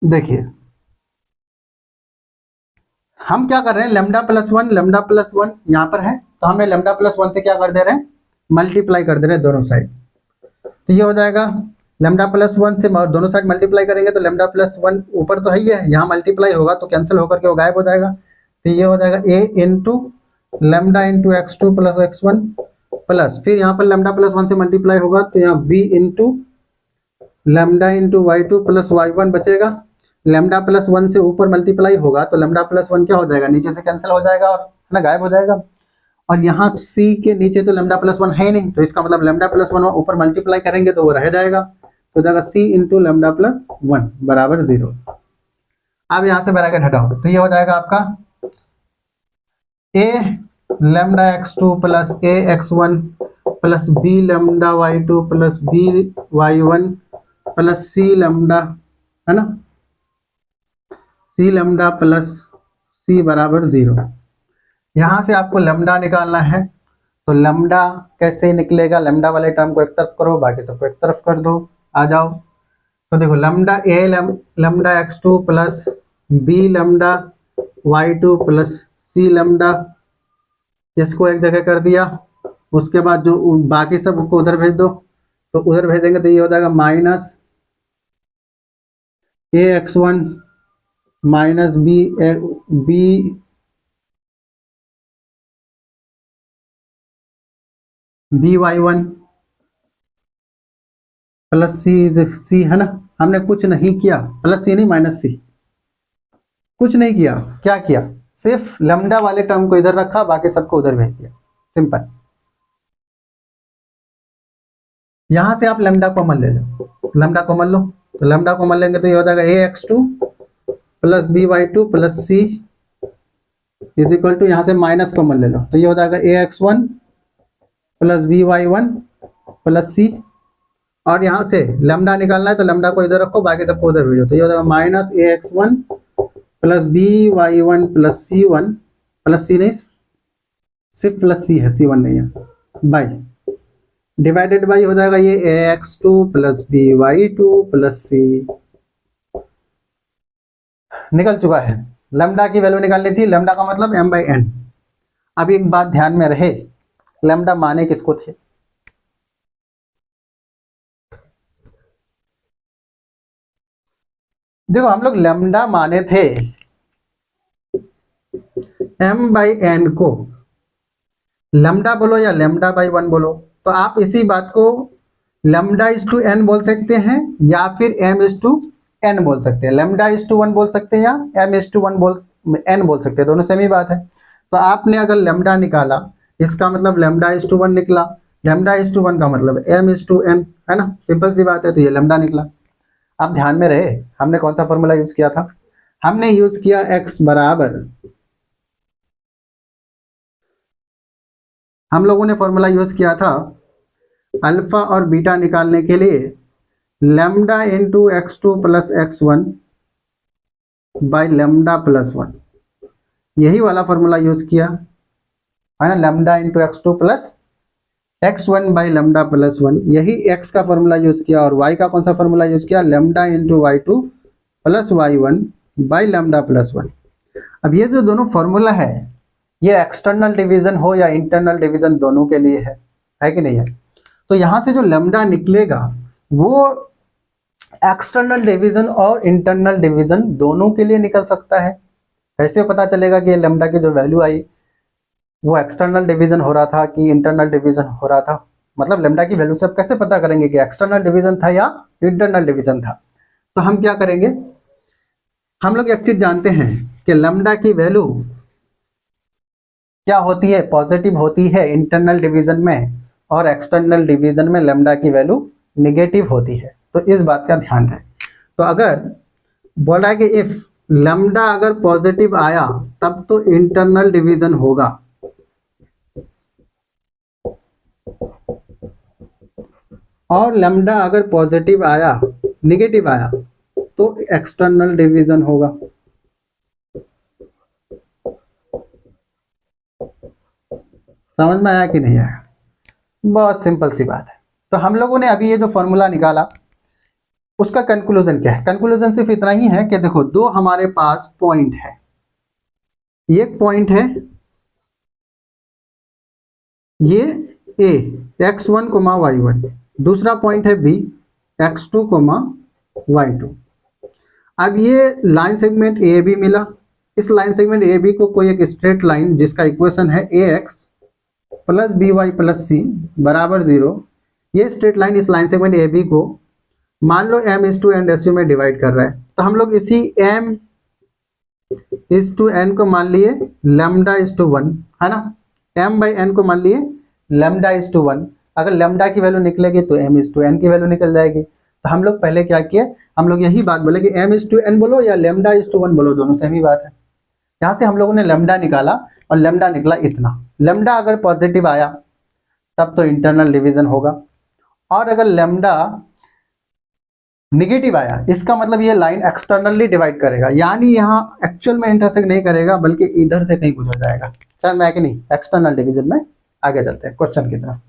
देखिए हम क्या कर रहे हैं, लैम्डा प्लस 1 यहाँ पर है, तो हमें लैम्डा प्लस 1 से क्या कर दे रहे हैं? मल्टीप्लाई कर दे रहे हैं दोनों साइड। तो ये हो जाएगा लैम्डा प्लस 1 से दोनों साइड मल्टीप्लाई करेंगे तो लैम्डा प्लस 1 ऊपर तो है ही है, यहाँ मल्टीप्लाई होगा तो कैंसिल होकर के वो गायब हो जाएगा। तो ये हो जाएगा a into lambda into x2 plus x1 plus, फिर यहाँ पर लैम्डा प्लस 1 से मल्टीप्लाई होगा तो यहाँ b into lambda into y2 plus y1 बचेगा। लैम्डा प्लस 1 से ऊपर मल्टीप्लाई होगा तो लैम्डा प्लस 1 क्या हो जाएगा? नीचे से कैंसिल हो जाएगा और है ना, गायब हो जाएगा। और यहाँ c के नीचे तो लैम्डा प्लस 1 है ही नहीं, तो इसका मतलब लैम्डा प्लस 1 ऊपर मल्टीप्लाई करेंगे तो वो रह जाएगा। तो जाएगा c इंटू लैम्डा प्लस 1 बराबर 0। अब यहाँ से ब्रैकेट हटाओ तो ये हो जाएगा आपका a lambda x2 plus a x1 plus b lambda y2 plus b y1 plus c lambda, है ना, सी लैम्डा प्लस सी बराबर 0। यहाँ से आपको लैम्डा निकालना है, तो लैम्डा कैसे निकलेगा, लैम्डा वाले टर्म को एक तरफ करो, बाकी सबको एक तरफ कर दो, आ जाओ। तो देखो lambda A lambda x2 plus B lambda y2 plus C lambda, इसको एक जगह कर दिया। उसके बाद जो बाकी सब को उधर भेज दो, तो उधर भेजेंगे तो ये हो जाएगा minus A X one minus B B Y one plus C है ना। हमने कुछ नहीं किया, प्लस सी नहीं माइनस सी, कुछ नहीं किया। क्या किया, सिर्फ लैम्डा वाले टर्म को इधर रखा, बाकी सबको उधर भेज दिया, सिंपल। यहां से आप लैम्डा कॉमन ले लो, लैम्डा कॉमन लो, तो लैम्डा कॉमन लेंगे तो ये हो जाएगा A X two plus B Y two plus C is equal to, यहाँ से माइनस कॉमन ले लो, तो ये हो जाएगा A X one plus B Y one plus C. और यहाँ से लैम्डा निकालना है, तो लैम्डा को इधर रखो, बाकी सबको उधर भेजो, तो ये हो जाएगा minus A X one plus B Y one plus C one, plus C नहीं, सिर्फ प्लस सी है, सी वन नहीं है, बाई डिवाइडेड बाई हो जाएगा ये A X two plus B Y two plus C. निकल चुका है। लैम्डा की वैल्यू निकालनी थी, लैम्डा का मतलब m बाई एन। अब एक बात ध्यान में रहे, लैम्डा माने किसको थे, देखो हम लोग लैम्डा माने थे m बाई एन को, लैम्डा बोलो या लैम्डा बाई वन बोलो, तो आप इसी बात को लैम्डा इज टू एन बोल सकते हैं या फिर m इज टू एन बोल सकते हैं, लैम्डा इज टू वन बोल सकते हैं या m is to one n बोल सकते हैं, दोनों सेम ही बात है। तो आपने अगर लैम्डा निकाला, इसका मतलब लैम्डा इज टू वन निकला, लैम्डा इज टू वन का मतलब m इज टू एन, है ना, सिंपल सी बात है, तो ये लैम्डा निकला। आप ध्यान में रहे, हमने कौन सा फॉर्मूला यूज किया था, हमने यूज किया x बराबर, हम लोगों ने फॉर्मूला यूज किया था अल्फा और बीटा निकालने के लिए, lambda into x two plus x one by lambda plus one, यही वाला फॉर्मूला यूज किया है ना, lambda into x two plus x one by lambda plus one, यही x का फॉर्मूला यूज किया। और y का कौन सा फॉर्मूला यूज किया, lambda into y two plus y one by lambda plus one. अब ये जो दोनों फॉर्मूला है, ये एक्सटर्नल डिवीजन हो या इंटरनल डिवीजन दोनों के लिए है कि नहीं है। तो यहां से जो लैम्डा निकलेगा वो एक्सटर्नल डिवीजन और इंटरनल डिवीजन दोनों के लिए निकल सकता है। कैसे पता चलेगा कि लैम्डा की जो वैल्यू आई वो एक्सटर्नल डिवीजन हो रहा था कि इंटरनल डिवीजन हो रहा था, मतलब लैम्डा की वैल्यू से आप कैसे पता करेंगे कि एक्सटर्नल डिवीजन था या इंटरनल डिवीजन था। तो हम क्या करेंगे, हम लोग एक चीज जानते हैं कि लैम्डा की वैल्यू क्या होती है, पॉजिटिव होती है इंटरनल डिवीजन में, और एक्सटर्नल डिवीजन में लैम्डा की वैल्यू निगेटिव होती है, तो इस बात का ध्यान रहे। तो अगर बोल रहा है कि इफ लैम्डा अगर पॉजिटिव आया तब तो इंटरनल डिवीजन होगा, और लैम्डा अगर पॉजिटिव आया, निगेटिव आया तो एक्सटर्नल डिवीजन होगा। समझ में आया कि नहीं आया, बहुत सिंपल सी बात है। तो हम लोगों ने अभी ये जो फॉर्मूला निकाला उसका कंक्लूजन क्या है, कंक्लूजन सिर्फ इतना ही है कि देखो दो हमारे पास पॉइंट है, एक पॉइंट है ये A X one comma Y one, दूसरा पॉइंट है B X two comma Y two. अब ये लाइन सेगमेंट ए बी मिला, इस लाइन सेगमेंट ए बी को कोई एक स्ट्रेट लाइन जिसका इक्वेशन है A x plus B Y plus C बराबर 0, ये स्ट्रेट लाइन इस लाइन सेगमेंट ए बी को मान लो m is to N ratio में डिवाइड कर रहा है, तो हम लोग इसी m इज टू एन को मान लिए लैम्डा इज टू वन, है ना, m बाई एन को मान लिए लैम्डा इज टू वन। अगर लैम्डा की वैल्यू निकलेगी तो m इज टू एन की वैल्यू निकल जाएगी। तो हम लोग पहले क्या किए, हम लोग यही बात बोले कि m इज टू एन बोलो या लैम्डा इज टू वन बोलो, दोनों सेम ही बात है। यहाँ से हम लोगों ने लैम्डा निकाला और लैम्डा निकला इतना, लैम्डा अगर पॉजिटिव आया तब तो इंटरनल डिवीजन होगा, और अगर लैम्डा निगेटिव आया, इसका मतलब ये लाइन एक्सटर्नली डिवाइड करेगा, यानी यहाँ एक्चुअल में इंटरसेक्ट नहीं करेगा बल्कि इधर से कहीं गुजर जाएगा। समझ में आया कि नहीं? एक्सटर्नल डिवीजन में आगे चलते हैं क्वेश्चन की तरफ।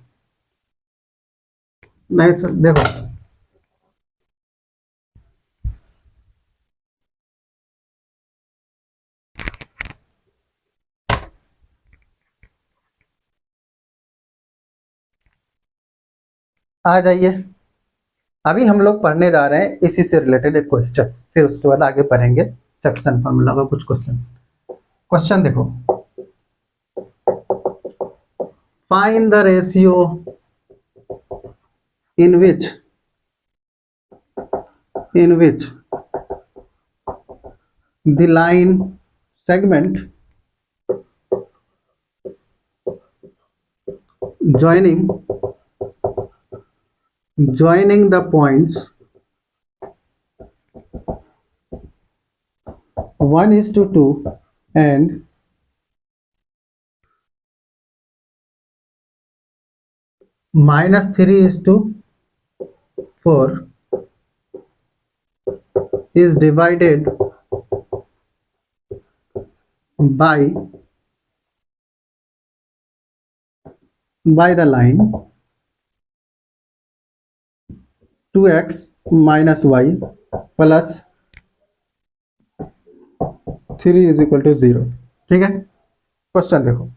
देखो आ जाइए, अभी हम लोग पढ़ने जा रहे हैं इसी से रिलेटेड एक क्वेश्चन, फिर उसके बाद आगे पढ़ेंगे सेक्शन फॉर्मूला का कुछ क्वेश्चन। क्वेश्चन देखो, find the ratio in which the line segment joining the points 1:2 and -3:4 is divided by the line 2x minus y plus 3 is equal to 0। ठीक है, क्वेश्चन देखो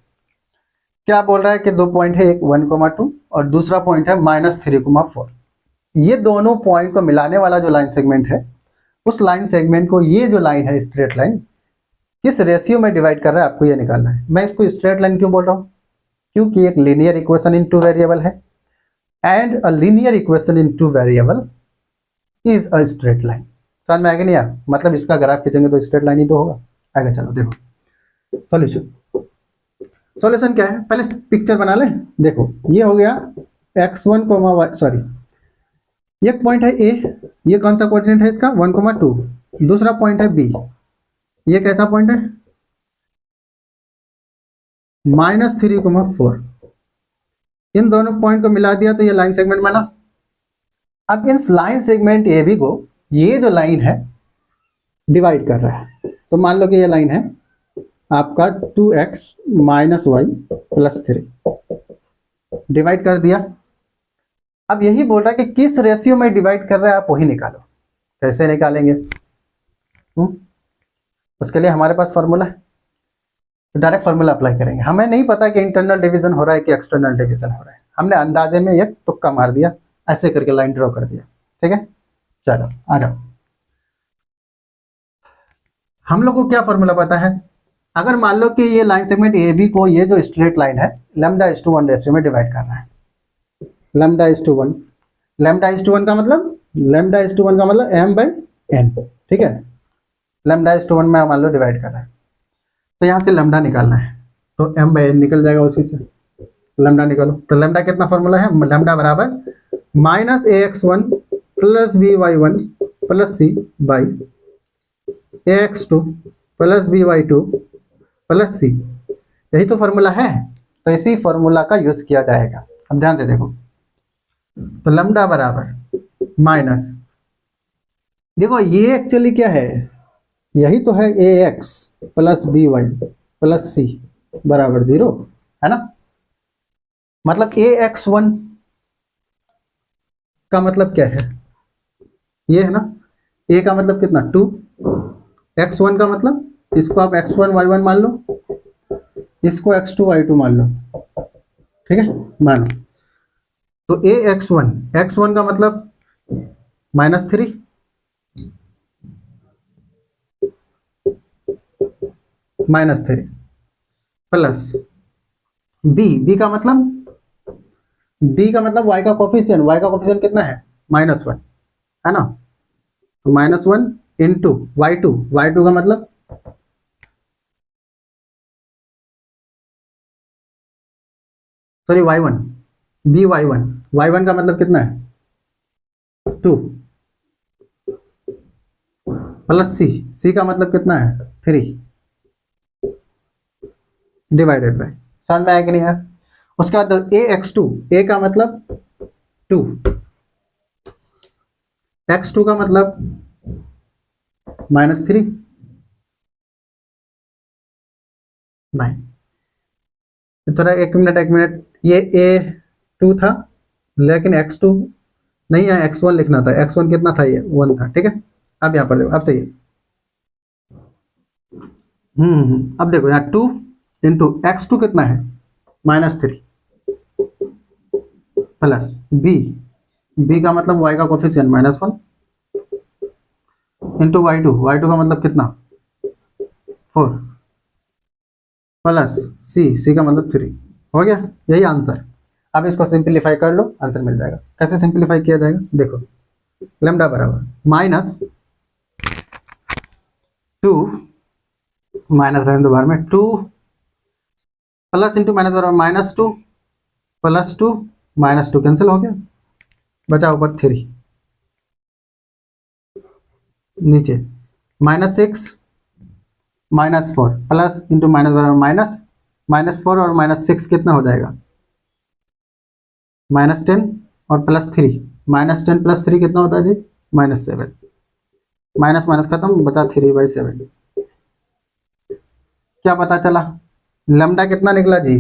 क्या बोल रहा है कि दो पॉइंट है, एक 1,2 और दूसरा पॉइंट है -3,4। ये दोनों पॉइंट को मिलाने वाला जो लाइन सेगमेंट है, उस लाइन सेगमेंट को ये जो लाइन है स्ट्रेट लाइन किस रेशियो में डिवाइड कर रहा है, आपको ये निकालना है। मैं इसको स्ट्रेट लाइन क्यों बोल रहा हूँ? क्योंकि एक linear equation in two variable है and a linear equation in two variable is a straight line. समझ में आएगा नहीं यार? मतलब इसका ग्राफ खींचेंगे तो स्ट्रेट लाइन ही तो होगा। आगे चलो देखो सॉल्यूशन क्या है, पहले पिक्चर बना लें। देखो ये हो गया x1 y, सॉरी एक पॉइंट है ए, ये कौन सा कोऑर्डिनेट है इसका 1,2। दूसरा पॉइंट है बी, ये कैसा पॉइंट है -3,4। इन दोनों पॉइंट को मिला दिया तो ये लाइन सेगमेंट बना। अब इन लाइन सेगमेंट ए बी को ये जो लाइन है डिवाइड कर रहा है, तो मान लो कि ये लाइन है आपका 2x minus y plus 3 divide कर दिया। अब यही बोल रहा है कि किस रेशियो में डिवाइड कर रहा है, आप वही निकालो। कैसे निकालेंगे? उसके लिए हमारे पास फॉर्मूला है, तो डायरेक्ट फॉर्मूला अप्लाई करेंगे। हमें नहीं पता कि इंटरनल डिवीजन हो रहा है कि एक्सटर्नल डिवीजन हो रहा है, हमने अंदाजे में एक तुक्का मार दिया, ऐसे करके लाइन ड्रॉ कर दिया। ठीक है, चलो आ जाओ। हम लोग को क्या फॉर्मूला पता है? अगर मान लो कि ये लाइन सेगमेंट ए बी को ये जो स्ट्रेट लाइन है λ:1 रेशियो में डिवाइड कर रहा है, λ:1। λ:1 का मतलब m/n। ठीक है, λ:1 में मान लो डिवाइड कर रहा है, तो यहाँ से लैम्डा निकालना है, तो m/n निकल जाएगा, उसी से लैम्डा निकालो। तो लैम्डा कितना फॉर्मूला है? लैम्डा बराबर -ax1 + by1 + c by ax2 + by2 + c। यही तो फॉर्मूला है, तो इसी फॉर्मूला का यूज किया जाएगा। अब ध्यान से देखो, तो लैम्डा बराबर माइनस, देखो ये एक्चुअली क्या है, यही तो है ax + by + c बराबर 0, है ना? मतलब ax1 का मतलब क्या है, ये है ना। a का मतलब कितना 2, x1 का मतलब इसको आप x1 y1 मान लो, इसको x2 y2 मान लो। ठीक है, मानो तो ax1 का मतलब -3 प्लस b का मतलब y का कोफिशिएंट कितना है -1, है ना। तो -1 इंटू y2 का मतलब सॉरी y1 y1 का मतलब कितना है 2 प्लस c का मतलब कितना है 3 डिवाइडेड बाय, समझ में आया कि नहीं यार? उसके बाद ax2, a का मतलब 2 x2 का मतलब -3 नहीं, थोड़ा एक मिनट, ये a2 था लेकिन x2 नहीं है, x1 लिखना था। x1 कितना था, ये 1 था, ठीक है। अब यहाँ पर देखो, अब सही है। अब देखो यहाँ 2 इंटू x2 कितना है, -3 प्लस b का मतलब y का कोफिशिएंट -1 इंटू y2 का मतलब कितना 4 प्लस c का मतलब 3। हो गया, यही आंसर। अब इसको सिंप्लीफाई कर लो, आंसर मिल जाएगा। कैसे सिंप्लीफाई किया जाएगा, देखो लेमडा बराबर -2 माइनस रहने दो बार में 2 प्लस इंटू माइनस बराबर -2 +2 -2 कैंसिल हो गया, बचा ऊपर 3 नीचे -6 -4 प्लस इंटू माइनस बराबर माइनस, -4 और -6 कितना हो जाएगा, -10 और +3, -10 + 3 कितना होता है जी, -7। माइनस माइनस खत्म, बचा 3/7। क्या पता चला, लैम्डा कितना निकला जी,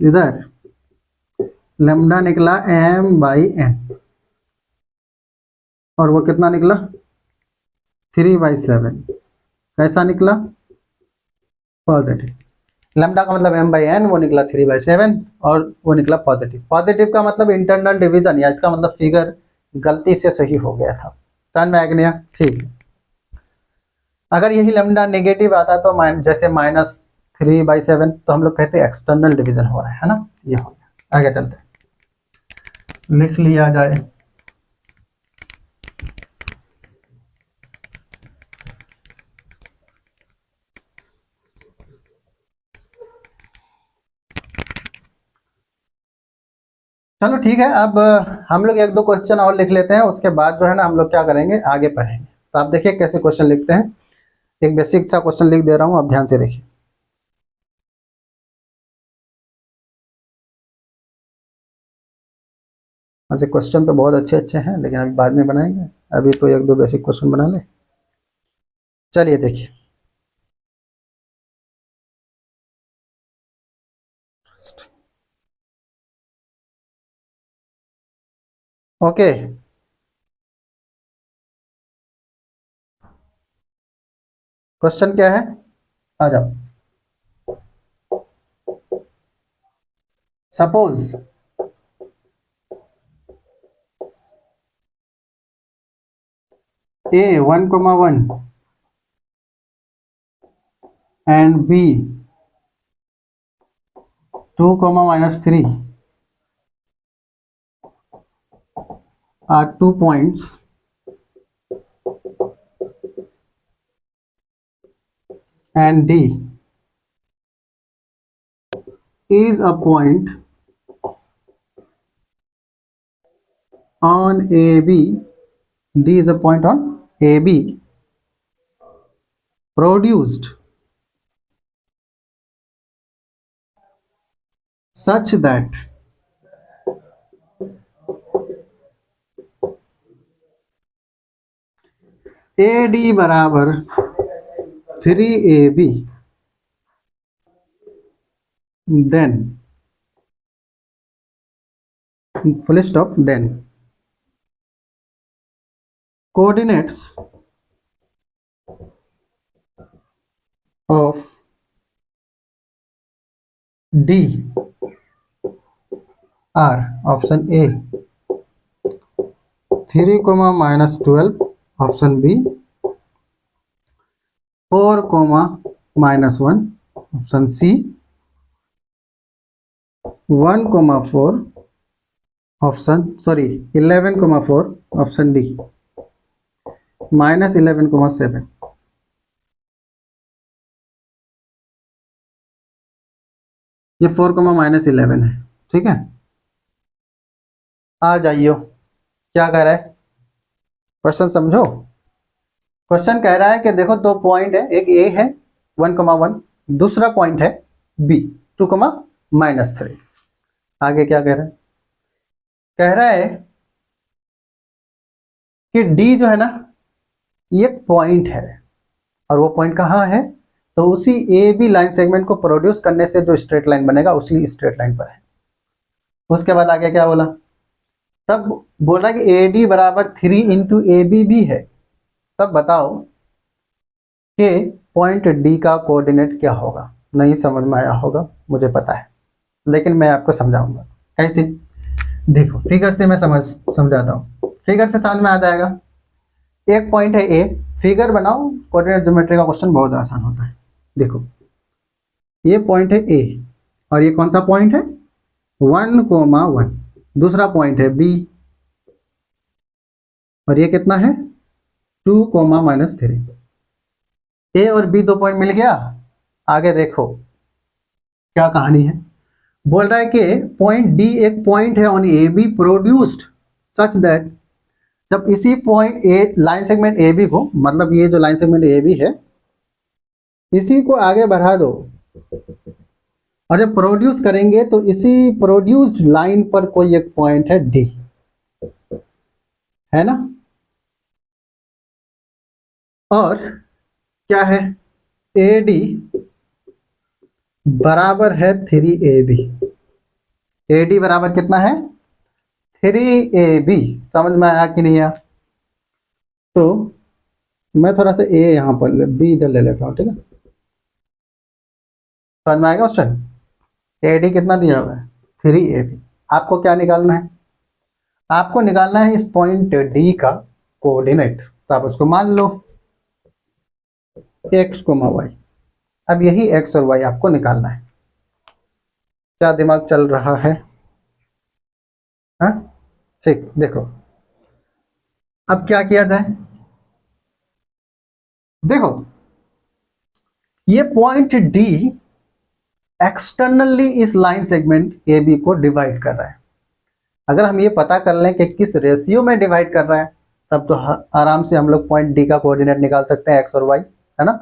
इधर लैम्डा निकला m/n और वो कितना निकला 3/7। कैसा निकला, पॉजिटिव। लैम्डा का मतलब m/n, वो निकला 3/7 और वो निकला पॉजिटिव। पॉजिटिव का मतलब इंटरनल डिवीजन, या इसका मतलब फिगर गलती से सही हो गया था। समझ में आ गया, ठीक है। अगर यही लैम्डा नेगेटिव आता तो जैसे -3/7, तो हम लोग कहते हैं एक्सटर्नल डिवीजन हो रहा है ना। ये हो गया, आगे चलते हैं, लिख लिया जाए। चलो ठीक है, अब हम लोग एक दो क्वेश्चन और लिख लेते हैं, उसके बाद जो है ना हम लोग क्या करेंगे, आगे पढ़ेंगे। तो आप देखिए कैसे क्वेश्चन लिखते हैं। एक बेसिक सा क्वेश्चन लिख दे रहा हूँ, आप ध्यान से देखिए। वैसे क्वेश्चन तो बहुत अच्छे अच्छे हैं, लेकिन अभी बाद में बनाएंगे। अभी तो एक दो बेसिक क्वेश्चन बना ले। चलिए देखिए, ओके। क्वेश्चन क्या है, आ जाओ। Suppose a 1,1 and b 2, -3 are 2 points and d is a point on AB, D is a point on AB, produced such that AD बराबर 3AB, then full stop, then coordinates of D are option A 3, -12, option B 4, -1, option C 1, 4, option 11, 4, option D -11,7। ये 4, -11 है, ठीक है। आ जाइयो, क्या कह रहा है क्वेश्चन, समझो। क्वेश्चन कह रहा है कि देखो दो पॉइंट है, एक ए है 1,1, दूसरा पॉइंट है बी 2, -3। आगे क्या कह रहा है, कह रहा है कि डी जो है ना ये पॉइंट है, और वो पॉइंट कहाँ है, तो उसी ए बी लाइन सेगमेंट को प्रोड्यूस करने से जो स्ट्रेट लाइन बनेगा उसी स्ट्रेट लाइन पर है। उसके बाद आगे क्या बोला, तब बोला कि ए डी बराबर 3 इंटू ए बी भी है। तब बताओ कि पॉइंट डी का कोऑर्डिनेट क्या होगा। नहीं समझ में आया होगा मुझे पता है, लेकिन मैं आपको समझाऊंगा कैसे। देखो फिगर से मैं समझाता हूँ, फिगर से समझ में आ जाएगा। एक पॉइंट है ए, फिगर बनाओ, कोऑर्डिनेट ज्योमेट्री का क्वेश्चन बहुत आसान होता है। देखो ये पॉइंट है ए, और ये कौन सा पॉइंट है 1,1। दूसरा पॉइंट है बी, और ये कितना है 2,-3। ए और बी दो पॉइंट मिल गया। आगे देखो क्या कहानी है, बोल रहा है कि पॉइंट डी एक पॉइंट है on A B produced such that, जब इसी point A line segment A B को, मतलब ये जो लाइन सेगमेंट ए बी है इसी को आगे बढ़ा दो, और जब प्रोड्यूस करेंगे तो इसी प्रोड्यूस्ड लाइन पर कोई एक पॉइंट है डी, है ना। और क्या है, ए डी बराबर है 3AB। ए डी बराबर कितना है 3AB। समझ में आया कि नहीं आया। तो मैं थोड़ा सा ए यहाँ पर बी इधर ले लेता हूँ, ठीक है। समझ में आएगा क्वेश्चन। ए डी कितना दिया हुआ है 3AB। आपको क्या निकालना है, आपको निकालना है इस पॉइंट डी का कोऑर्डिनेट। तो आप उसको मान लो x, y। अब यही x और y आपको निकालना है। क्या दिमाग चल रहा है, हाँ ठीक। देखो अब क्या किया जाए, देखो ये पॉइंट डी एक्सटर्नली इस लाइन सेगमेंट ए बी को डिवाइड कर रहा है। अगर हम ये पता कर लें कि किस रेशियो में डिवाइड कर रहा है, तब तो आराम से हम लोग पॉइंट डी का कोऑर्डिनेट निकाल सकते हैं x और y, है ना।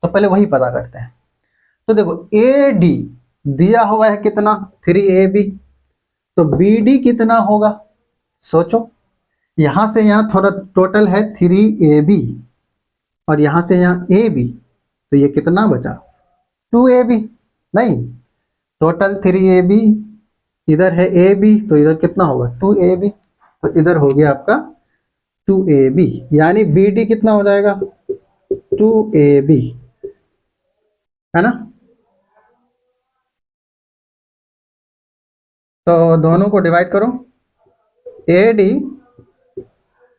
तो पहले वही पता करते हैं। तो देखो ए डी दिया हुआ है कितना 3AB, तो बी डी कितना होगा सोचो। यहां से यहां थोड़ा टोटल है 3AB, और यहां से यहां AB, तो ये कितना बचा 2AB। नहीं, टोटल 3AB, इधर है AB, तो इधर कितना होगा 2AB, तो इधर हो गया आपका 2AB, यानी BD कितना हो जाएगा 2AB, है ना। तो दोनों को डिवाइड करो, AD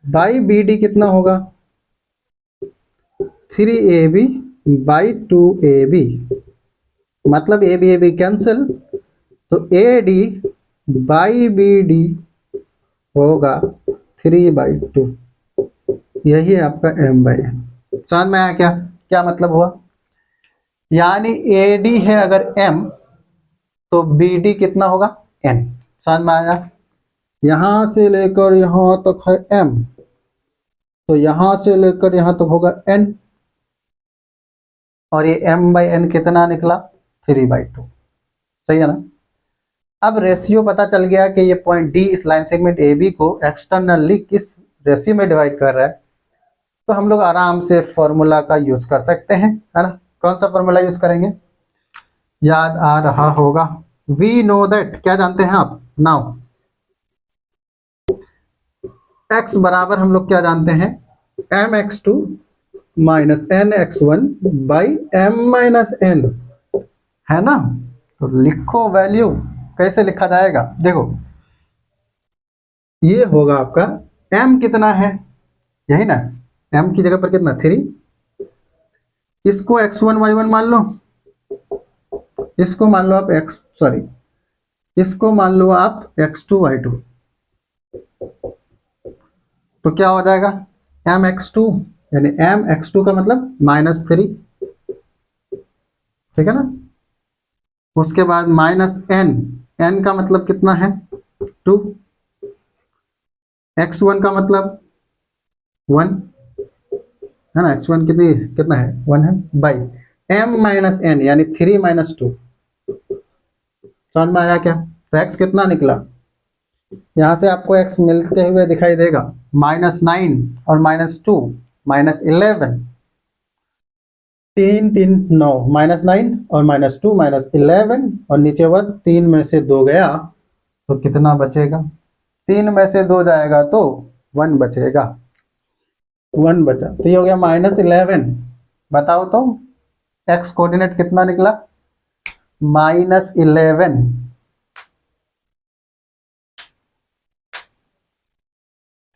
बाई BD कितना होगा 3AB बाई 2AB, मतलब AB कैंसिल, तो AD बाई BD होगा 3/2। यही है आपका M/N। समझ में आया क्या क्या मतलब हुआ, यानी AD है अगर M, तो BD कितना होगा N। समझ में आया। यहां से लेकर यहां तक है M, तो यहां से लेकर यहां तक होगा N, और ये M/N कितना निकला 3/2। सही है ना। अब रेशियो पता चल गया कि ये पॉइंट डी इस लाइन सेगमेंट ए बी को एक्सटर्नली किस रेशियो में डिवाइड कर रहा है। तो हम लोग आराम से फॉर्मूला का यूज कर सकते हैं, है ना। कौन सा फॉर्मूला यूज करेंगे, याद आ रहा होगा। वी नो दैट, क्या जानते हैं आप, नाउ x बराबर हम लोग क्या जानते हैं mx2 minus nx1 by m minus n, है ना। तो लिखो वैल्यू, कैसे लिखा जाएगा, देखो ये होगा आपका m कितना है, यही ना, m की जगह पर कितना 3, इसको x1 y1 मान लो, इसको मान लो आप इसको मान लो आप x2 y2, तो क्या हो जाएगा mx2, यानी mx2 का मतलब -3, ठीक है ना। उसके बाद माइनस n का मतलब कितना है 2, x1 का मतलब 1, है ना, x1 कितना है 1 है, बाई m माइनस n यानी 3 माइनस 2। समझ में आया क्या। तो x कितना निकला, यहां से आपको x मिलते हुए दिखाई देगा -9 और -2 -11, 3 3 9, -9 और -2 -11 और नीचे वर्ग 3 में से 2 गया तो कितना बचेगा? 3 में से 2 जाएगा तो 1 बचेगा, 1 बचा तो ये हो गया -11। बताओ तो x कोऑर्डिनेट कितना निकला? -11।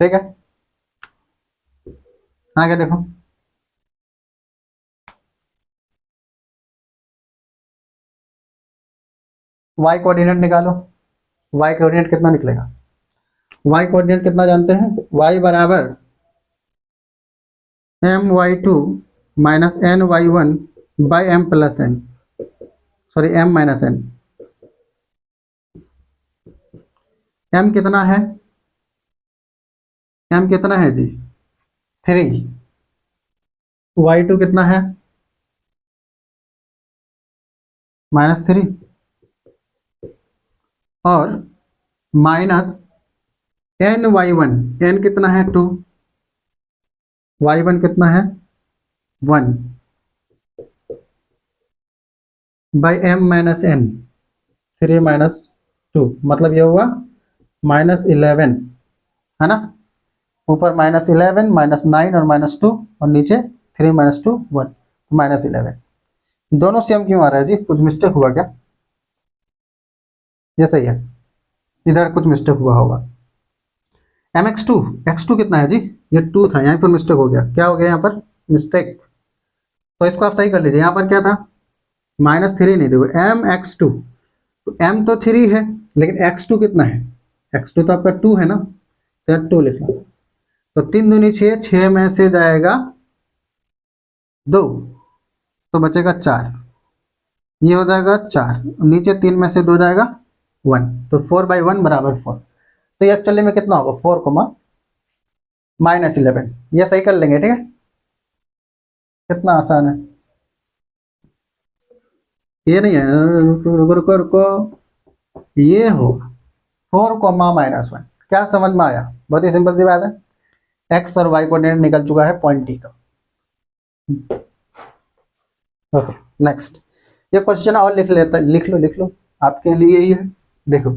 ठीक है, आगे देखो। y कोऑर्डिनेट निकालो, y कोऑर्डिनेट कितना निकलेगा? y कोऑर्डिनेट कितना जानते हैं? y बराबर my2 -ny1 by m plus n, sorry m minus n। m कितना है? m कितना है जी? 3। y2 कितना है? -3 और माइनस ny1, n कितना है? 2, y1 कितना है? 1 बाई m माइनस n, 3 -2 मतलब ये हुआ -11, है ना? ऊपर -11 -9 और -2 और नीचे 3 -2 1 तो -11। दोनों सेम क्यों आ रहा है जी? कुछ मिस्टेक हुआ क्या? ये सही है, इधर कुछ मिस्टेक हुआ होगा। mx2, x2 कितना है जी? ये 2 था, यहाँ पर मिस्टेक हो गया। क्या हो गया यहाँ पर? मिस्टेक। तो इसको आप सही कर लीजिए। यहाँ पर क्या था? -3 नहीं, देखो mx2, तो m तो 3 है लेकिन x2 कितना है? x2 तो आपका 2 है ना, तो 2 लिखना। तो 3 दूनी 6, 6 में से जाएगा 2 तो बचेगा 4, ये हो जाएगा 4, नीचे 3 में से 2 जाएगा 1, तो 4/1 बराबर 4। तो ये एक्चुअली में कितना होगा? 4 -11। ये सही कर लेंगे, ठीक है? कितना आसान है, ये नहीं है। रुको रुको रुको रुको, ये होगा 4 -1। क्या समझ में आया? बहुत ही सिंपल सी बात है। एक्स और वाई कोऑर्डिनेट निकल चुका है पॉइंट टी का। Okay, next. ये क्वेश्चन और लिख लो आपके लिए ही है। देखो,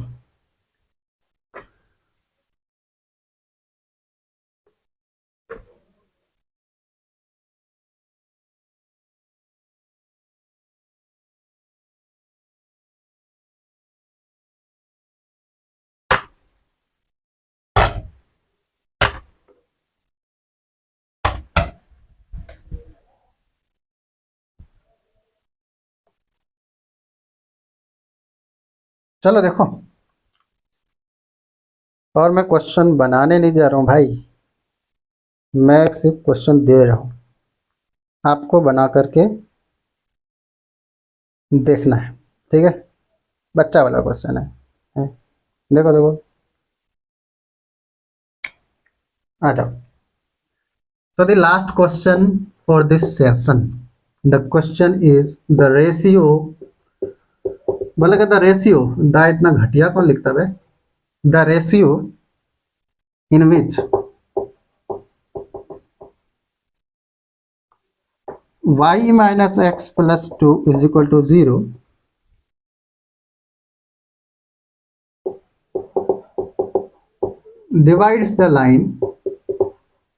चलो देखो, और मैं क्वेश्चन बनाने नहीं जा रहा हूँ भाई, मैं सिर्फ क्वेश्चन दे रहा हूँ, आपको बना करके देखना है, ठीक है? बच्चा वाला क्वेश्चन है? देखो देखो, आ जाओ। So the last question for this session, the question is the ratio, बोलेगा द रेशियो, द इतना घटिया कौन लिखता है? The ratio in which y minus x plus 2 is equal to 0 divides the line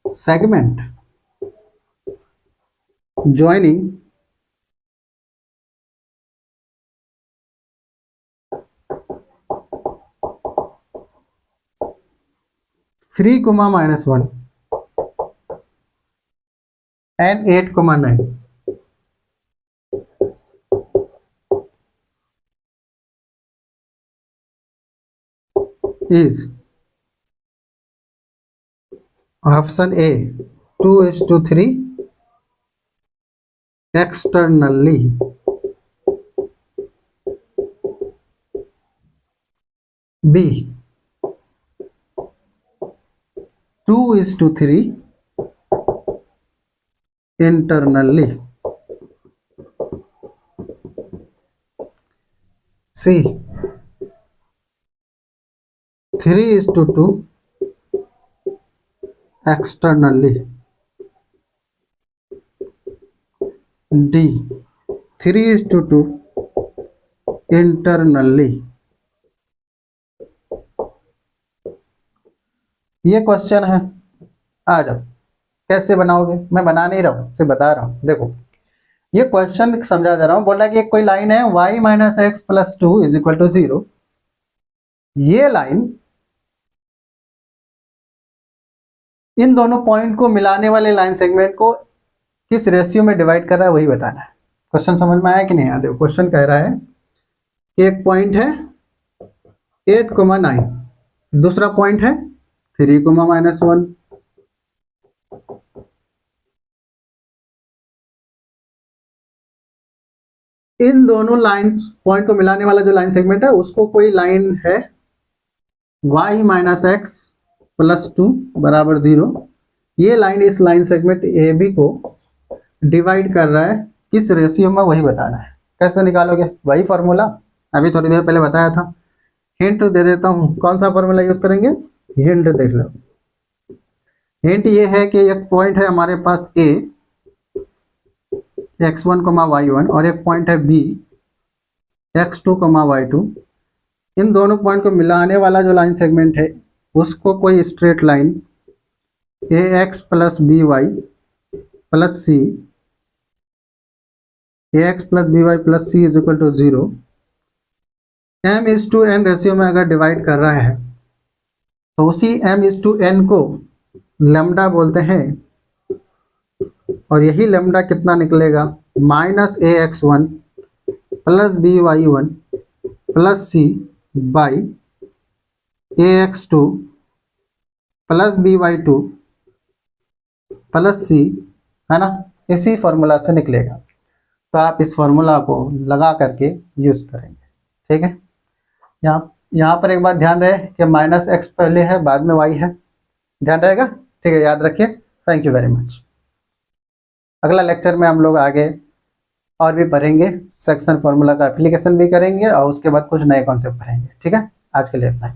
segment joining -3, -1 and 8, 9 is option A 2:3 externally, B 2:3 internally, C 3:2 externally, D 3:2 internally. ये question है, आ जाओ। कैसे बनाओगे, मैं बना नहीं रहा हूँ, सिर्फ बता रहा हूँ। देखो ये क्वेश्चन समझा दे रहा हूँ। बोला कि एक कोई लाइन है y minus x plus 2 is equal to 0। ये लाइन इन दोनों पॉइंट को मिलाने वाले लाइन सेगमेंट को किस रेशियो में डिवाइड कर रहा है, वही बताना है। क्वेश्चन समझ में आया कि नहीं? देखो क्वेश्चन कह रहा है कि एक पॉइंट है 8,9, दूसरा पॉइंट है 3,-1। इन दोनों लाइन पॉइंट को मिलाने वाला जो लाइन सेगमेंट है उसको कोई लाइन है y माइनस एक्स प्लस 2 बराबर 0। ये लाइन इस लाइन सेगमेंट ए बी को डिवाइड कर रहा है किस रेशियो में, वही बताना है। कैसे निकालोगे? वही फॉर्मूला अभी थोड़ी देर पहले बताया था। हिंट दे देता हूँ, कौन सा फॉर्मूला यूज करेंगे, हिंट देख लो। हिंट ये है कि एक पॉइंट है हमारे पास ए x1, y1 और एक पॉइंट है बी x2, y2। इन दोनों पॉइंट को मिलाने वाला जो लाइन सेगमेंट है उसको कोई straight line a x plus B Y plus c, a x plus B Y plus C is equal to 0 m:n ratio में अगर डिवाइड कर रहा है तो उसी m:n को लैम्डा बोलते हैं। और यही लैम्डा कितना निकलेगा, minus A X one plus B Y one plus C by A X two plus B Y two plus C, है ना। इसी फॉर्मूला से निकलेगा। तो आप इस फॉर्मूला को लगा करके यूज करेंगे, ठीक है। यहाँ पर एक बात ध्यान रहे कि माइनस एक्स पहले है बाद में वाई है, ध्यान रहेगा, ठीक है, याद रखिए। Thank you very much. अगला लेक्चर में हम लोग आगे और भी पढ़ेंगे, सेक्शन फॉर्मूला का एप्लीकेशन भी करेंगे और उसके बाद कुछ नए कॉन्सेप्ट पढ़ेंगे, ठीक है। आज के लिए इतना ही।